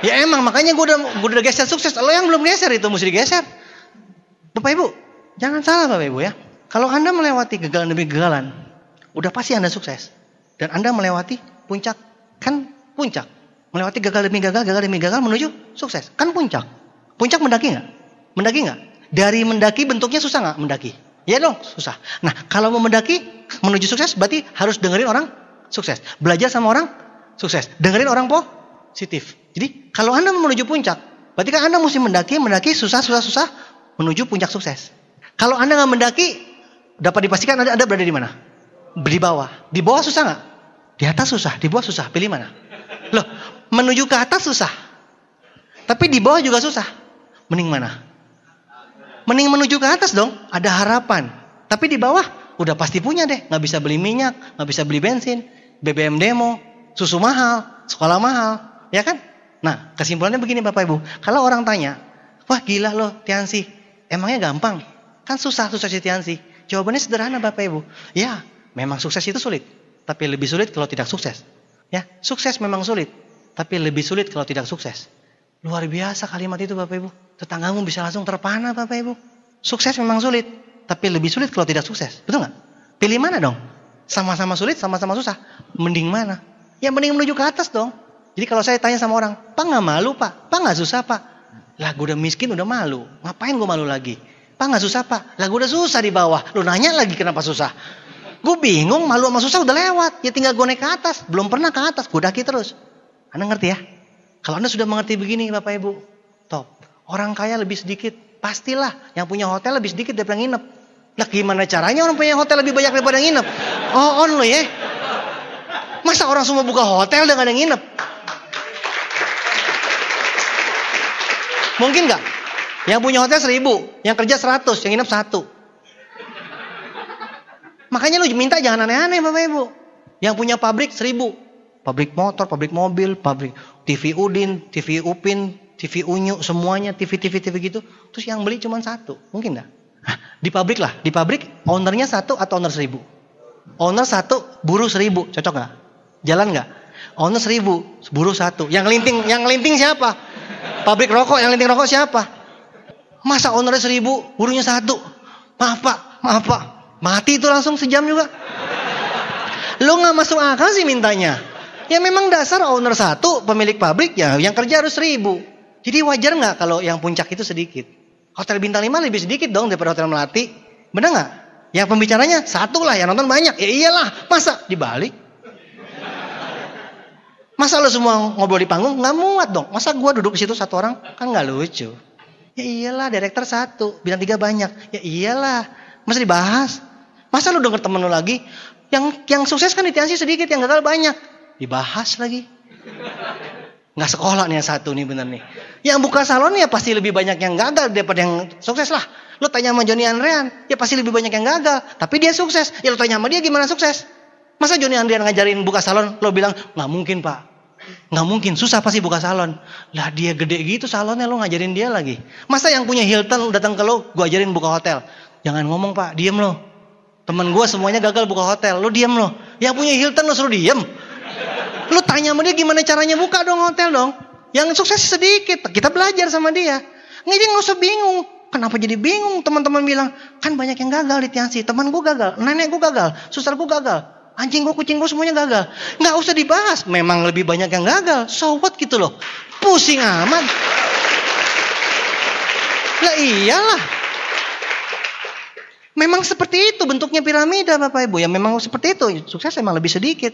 Ya emang makanya gue udah geser sukses. Lo yang belum geser itu mesti digeser. Bapak Ibu, jangan salah Bapak Ibu ya. Kalau Anda melewati kegagalan demi kegagalan, udah pasti Anda sukses. Dan Anda melewati puncak, kan puncak. Melewati gagal demi gagal menuju sukses. Kan puncak. Puncak mendaki nggak? Mendaki nggak? Dari mendaki bentuknya susah nggak mendaki? Ya dong, susah. Nah, kalau mau mendaki menuju sukses berarti harus dengerin orang sukses. Belajar sama orang sukses. Dengerin orang positif. Jadi, kalau Anda menuju puncak, berarti kan Anda mesti mendaki susah menuju puncak sukses. Kalau Anda nggak mendaki, dapat dipastikan Anda berada di mana? Di bawah. Di bawah susah nggak? Di atas susah, di bawah susah. Pilih mana? Loh, menuju ke atas susah. Tapi di bawah juga susah. Mending mana? Mending menuju ke atas dong. Ada harapan. Tapi di bawah udah pasti punya deh. Nggak bisa beli minyak, nggak bisa beli bensin, BBM demo, susu mahal, sekolah mahal, ya kan? Nah, kesimpulannya begini Bapak Ibu. Kalau orang tanya, wah gila loh Tiansi, emangnya gampang? Kan susah si Tiansi. Jawabannya sederhana Bapak Ibu. Ya, memang sukses itu sulit, tapi lebih sulit kalau tidak sukses. Ya, sukses memang sulit, tapi lebih sulit kalau tidak sukses. Luar biasa kalimat itu Bapak Ibu. Tetanggamu bisa langsung terpana Bapak Ibu. Sukses memang sulit, tapi lebih sulit kalau tidak sukses. Betul nggak? Pilih mana dong? Sama-sama sulit, sama-sama susah. Mending mana? Ya mending menuju ke atas dong. Jadi kalau saya tanya sama orang, Pak nggak malu Pak? Pak nggak susah Pak? Lah gue udah miskin udah malu. Ngapain gue malu lagi? Pak nggak susah Pak? Lah gue udah susah di bawah. Lu nanya lagi kenapa susah? Gue bingung, malu sama susah udah lewat. Ya tinggal gue naik ke atas. Belum pernah ke atas, gue daki terus. Anda ngerti ya? Kalau Anda sudah mengerti begini Bapak Ibu, top. Orang kaya lebih sedikit, pastilah. Yang punya hotel lebih sedikit daripada yang nginep. Lah gimana caranya orang punya hotel lebih banyak daripada yang nginep? Oh on lo ya. Masa orang semua buka hotel dengan yang nginep? Mungkin nggak? Yang punya hotel 1000, yang kerja 100, yang nginep 1. Makanya lu minta jangan aneh-aneh Bapak Ibu. Yang punya pabrik 1000. Pabrik motor, pabrik mobil, pabrik TV Udin, TV Upin, TV Unyu, semuanya TV gitu. Terus yang beli cuma 1. Mungkin nggak? Di pabrik lah. Di pabrik ownernya 1 atau owner 1000? Owner 1, buruh 1000. Cocok nggak? Jalan nggak? Owner 1000, buruh 1. Yang linting siapa? Pabrik rokok, yang linting rokok siapa? Masa ownernya 1000, buruhnya 1? Maaf pak. Mati itu langsung sejam juga. Lo nggak masuk akal sih mintanya. Ya memang dasar owner 1, pemilik pabrik ya, yang kerja harus 1000. Jadi wajar nggak kalau yang puncak itu sedikit? Hotel bintang 5 lebih sedikit dong daripada hotel Melati. Bener nggak? Yang pembicaranya 1 lah, yang nonton banyak. Ya iyalah, masa dibalik? Masa lo semua ngobrol di panggung? Nggak muat dong. Masa gua duduk di situ 1 orang? Kan nggak lucu. Ya iyalah, direktur 1, bintang 3 banyak. Ya iyalah, masa dibahas? Masa lu denger temen lu lagi? Yang sukses kan di TNC sedikit, yang gagal banyak. Dibahas lagi. Nggak sekolah nih yang 1 nih bener nih. Yang buka salon ya pasti lebih banyak yang gagal daripada yang sukses lah. Lu tanya sama Johnny Andrean, ya pasti lebih banyak yang gagal. Tapi dia sukses. Ya lu tanya sama dia gimana sukses? Masa Johnny Andrean ngajarin buka salon, lo bilang, nggak mungkin pak. Nggak mungkin, susah pasti buka salon. Lah dia gede gitu salonnya, lo ngajarin dia lagi. Masa yang punya Hilton datang ke lo, gue ajarin buka hotel. Jangan ngomong pak, diem lo. Temen gue semuanya gagal buka hotel, lo diem lo. Yang punya Hilton lo suruh diem. Lo tanya sama dia gimana caranya buka dong hotel dong. Yang sukses sedikit, kita belajar sama dia. Nggak usah bingung. Kenapa jadi bingung? Teman-teman bilang, kan banyak yang gagal di Tiansi. Teman gue gagal, nenek gue gagal, suster gue gagal, anjing gue, kucing gue semuanya gagal. Nggak usah dibahas. Memang lebih banyak yang gagal. So what gitu loh. Pusing amat. Lah iyalah. Memang seperti itu bentuknya piramida Bapak Ibu. Ya memang seperti itu. Sukses memang lebih sedikit.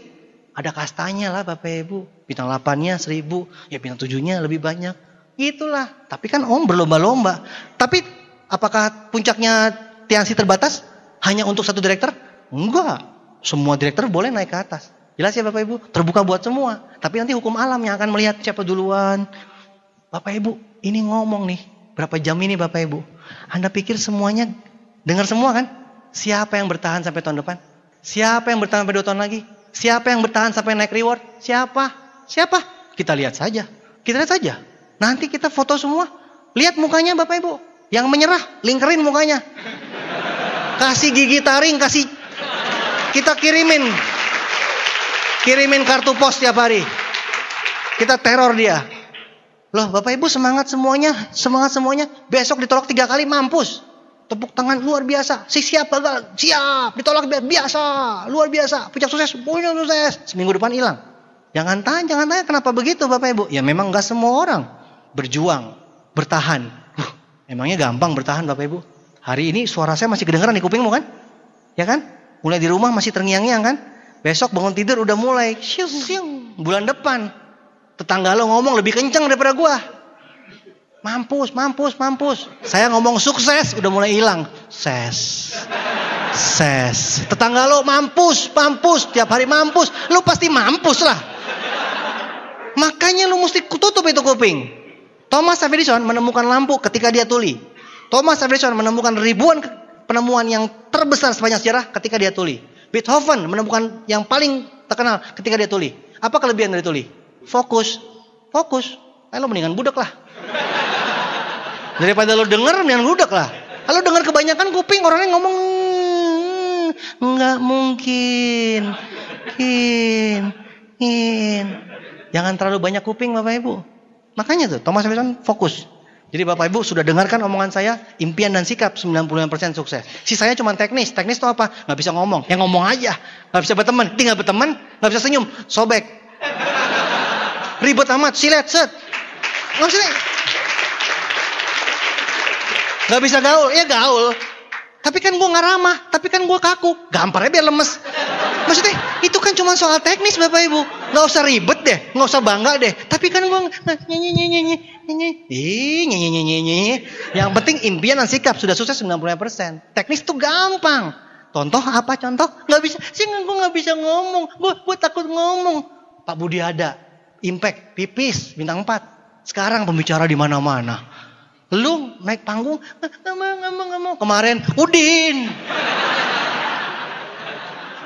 Ada kastanya lah Bapak Ibu. Bintang 8-nya 1000. Ya bintang 7-nya lebih banyak. Itulah. Tapi kan Om berlomba-lomba. Tapi apakah puncaknya Tiansi terbatas? Hanya untuk 1 direktur? Enggak. Semua direktur boleh naik ke atas. Jelas ya Bapak Ibu? Terbuka buat semua. Tapi nanti hukum alam yang akan melihat siapa duluan. Bapak Ibu, ini ngomong nih. Berapa jam ini Bapak Ibu? Anda pikir semuanya dengar semua kan? Siapa yang bertahan sampai tahun depan? Siapa yang bertahan sampai 2 tahun lagi? Siapa yang bertahan sampai naik reward? Siapa? Kita lihat saja. Nanti kita foto semua. Lihat mukanya Bapak Ibu. Yang menyerah, lingkerin mukanya. Kasih gigi taring, kita kirimin kartu pos tiap hari. Kita teror dia. Loh Bapak Ibu semangat semuanya. Besok ditolak 3 kali mampus. Tepuk tangan luar biasa. Siap gagal, siap. Ditolak biasa, luar biasa. Puncak sukses. Seminggu depan hilang. Jangan tanya kenapa begitu Bapak Ibu. Ya memang gak semua orang berjuang, bertahan. Emangnya gampang bertahan Bapak Ibu. Hari ini suara saya masih kedengeran di kupingmu kan? Ya kan? Mulai di rumah masih terngiang-ngiang kan? Besok bangun tidur udah mulai. Bulan depan tetangga lo ngomong lebih kencang daripada gua. Mampus. Saya ngomong sukses udah mulai hilang. Ses. Tetangga lo mampus. Tiap hari mampus. Lo pasti mampus lah. Makanya lo mesti tutup itu kuping. Thomas Edison menemukan lampu ketika dia tuli. Thomas Edison menemukan ribuan penemuan yang terbesar sepanjang sejarah ketika dia tuli. Beethoven menemukan yang paling terkenal ketika dia tuli. Apa kelebihan dari tuli? Fokus. Lo mendingan budak lah. Daripada lo denger, mendingan budak lah. Kalau denger kebanyakan kuping orangnya ngomong nggak mungkin. Jangan terlalu banyak kuping Bapak Ibu. Makanya tuh Thomas Edison fokus. Jadi Bapak Ibu sudah dengarkan omongan saya, impian dan sikap 99% sukses. Sisanya cuma teknis. Teknis itu apa? Nggak bisa ngomong. Yang ngomong aja. Nggak bisa berteman. Tinggal berteman, nggak bisa senyum, sobek. Ribet amat, silet, set. Maksudnya nggak bisa gaul, ya gaul. Tapi kan gue nggak ramah, tapi kan gue kaku. Gamparnya biar lemes. Maksudnya itu kan cuma soal teknis Bapak Ibu. Nggak usah ribet deh, nggak usah bangga deh. Tapi kan gue nyanyi. Yang penting impian dan sikap sudah sukses 95%. Teknis tuh gampang. Contoh apa contoh? Nggak bisa. Sih gue nggak bisa ngomong. Gue takut ngomong. Pak Budi ada. Impact, pipis, bintang 4. Sekarang pembicara di mana-mana. Lu naik panggung, nggak mau. Kemarin, Udin.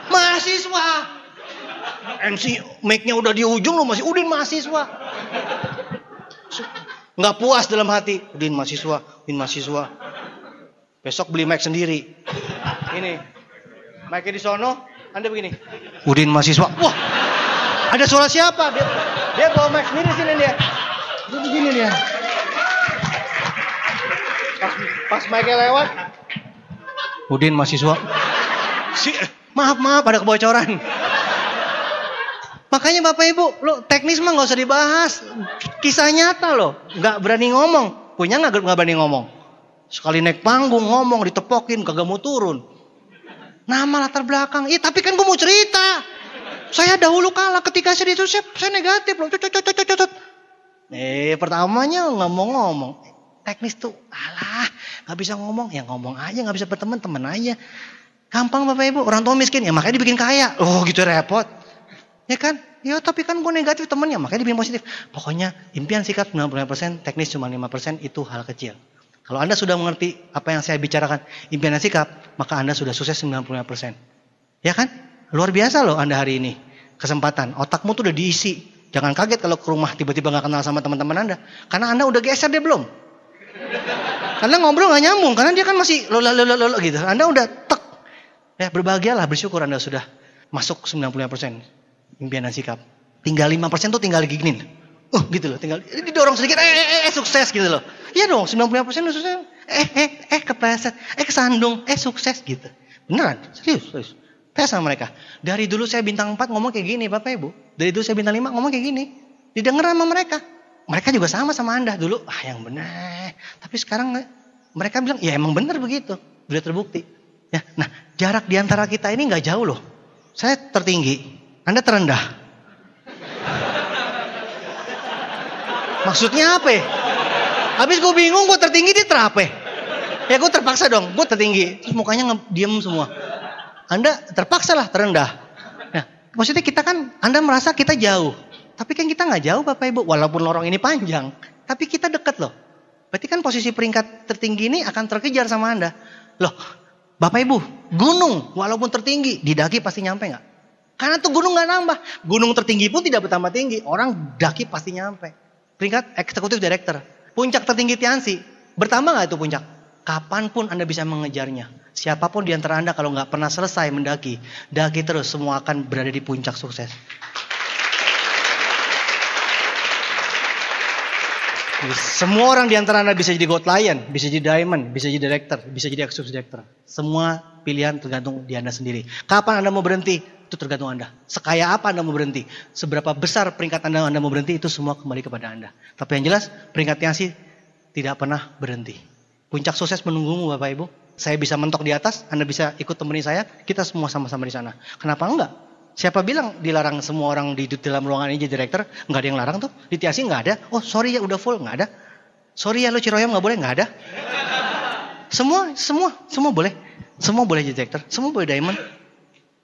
Mahasiswa. MC mic-nya udah di ujung, lu masih Udin mahasiswa. Nggak puas dalam hati. Udin mahasiswa. Besok beli mic sendiri. Ini. Mic-nya di sono, Anda begini. Udin mahasiswa. Wah, ada suara siapa? Dia bawa mic sendiri sini dia. Dia begini dia. Pas mic-nya lewat. Udin mahasiswa. Maaf, ada kebocoran. Makanya Bapak Ibu, lo teknis mah nggak usah dibahas. Kisah nyata lo, nggak berani ngomong. Punya nggak berani ngomong. Sekali naik panggung ngomong ditepokin, kagak mau turun. Nama latar belakang, tapi kan gue mau cerita. Saya dahulu kala ketika saya itu saya negatif loh. Pertamanya nggak mau ngomong. Teknis tuh, nggak bisa ngomong, ya ngomong aja, nggak bisa berteman, teman aja. Gampang Bapak Ibu, orang tua miskin, ya makanya dibikin kaya. Oh gitu repot. Ya kan? Ya tapi kan gue negatif temennya, makanya dibikin positif. Pokoknya impian sikap 95%, teknis cuma 5%, itu hal kecil. Kalau Anda sudah mengerti apa yang saya bicarakan, impian dan sikap, maka Anda sudah sukses 95%. Ya kan? Luar biasa loh Anda hari ini. Kesempatan, otakmu tuh udah diisi. Jangan kaget kalau ke rumah tiba-tiba gak kenal sama teman-teman Anda. Karena Anda udah geser dia belum. Karena ngobrol gak nyambung, karena dia kan masih lo gitu. Anda udah tek. Ya berbahagialah, bersyukur Anda sudah masuk 95%. Impian dan sikap. Tinggal 5% tuh tinggal diginin. Gitu loh, tinggal didorong sedikit, sukses gitu loh. Iya dong, 95% sukses. Kepleset, kesandung, sukses gitu. Beneran, serius. Tes sama mereka. Dari dulu saya bintang 4 ngomong kayak gini, Bapak Ibu. Dari dulu saya bintang 5 ngomong kayak gini. Didengar sama mereka. Mereka juga sama Anda dulu. Yang benar. Tapi sekarang mereka bilang, ya emang benar begitu. Sudah terbukti. Ya, nah, jarak di antara kita ini nggak jauh loh. Saya tertinggi. Anda terendah. Maksudnya apa ya? Habis gue bingung, gue tertinggi, dia terape. Ya gue terpaksa dong, gue tertinggi. Terus mukanya diem semua. Anda terpaksa lah terendah. Nah, maksudnya kita kan, Anda merasa kita jauh. Tapi kan kita nggak jauh Bapak Ibu. Walaupun lorong ini panjang. Tapi kita deket loh. Berarti kan posisi peringkat tertinggi ini akan terkejar sama Anda. Loh, Bapak Ibu, gunung walaupun tertinggi, didaki pasti nyampe nggak? Karena tuh gunung nggak nambah. Gunung tertinggi pun tidak bertambah tinggi. Orang daki pasti nyampe. Peringkat eksekutif director. Puncak tertinggi Tiansi. Bertambah nggak itu puncak? Kapanpun Anda bisa mengejarnya. Siapapun di antara Anda kalau nggak pernah selesai mendaki. Daki terus, semua akan berada di puncak sukses. Semua orang di antara Anda bisa jadi gold lion, bisa jadi diamond, bisa jadi director, bisa jadi eksekutif director. Semua pilihan tergantung di Anda sendiri. Kapan Anda mau berhenti? Itu tergantung Anda. Sekaya apa Anda mau berhenti? Seberapa besar peringkat Anda mau berhenti? Itu semua kembali kepada Anda. Tapi yang jelas, peringkat Tiansi tidak pernah berhenti. Puncak sukses menunggumu Bapak Ibu. Saya bisa mentok di atas, Anda bisa ikut temenin saya. Kita semua sama-sama di sana. Kenapa enggak? Siapa bilang dilarang semua orang di dalam ruangan ini jadi director? Enggak ada yang larang tuh. Di Tiansi enggak ada. Oh sorry ya udah full, enggak ada. Sorry ya lu Ciroyom enggak boleh, enggak ada. Semua boleh. Semua boleh jadi director, semua boleh diamond.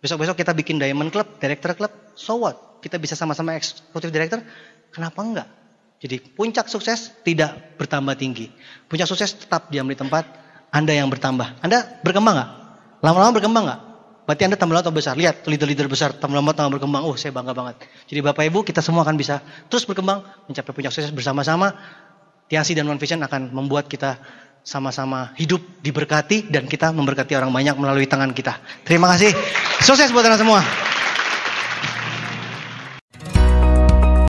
Besok-besok kita bikin diamond club, director club. So what? Kita bisa sama-sama eksekutif director. Kenapa enggak? Jadi puncak sukses tidak bertambah tinggi. Puncak sukses tetap diam di tempat. Anda yang bertambah. Anda berkembang enggak? Lama-lama berkembang enggak? Berarti Anda tambah lama tambah besar. Lihat leader-leader besar tambah lama tambah berkembang. Oh saya bangga banget. Jadi Bapak Ibu kita semua akan bisa terus berkembang. Mencapai puncak sukses bersama-sama. Tiansi dan One Vision akan membuat kita sama-sama hidup diberkati. Dan kita memberkati orang banyak melalui tangan kita. Terima kasih. Sukses buat Anda semua.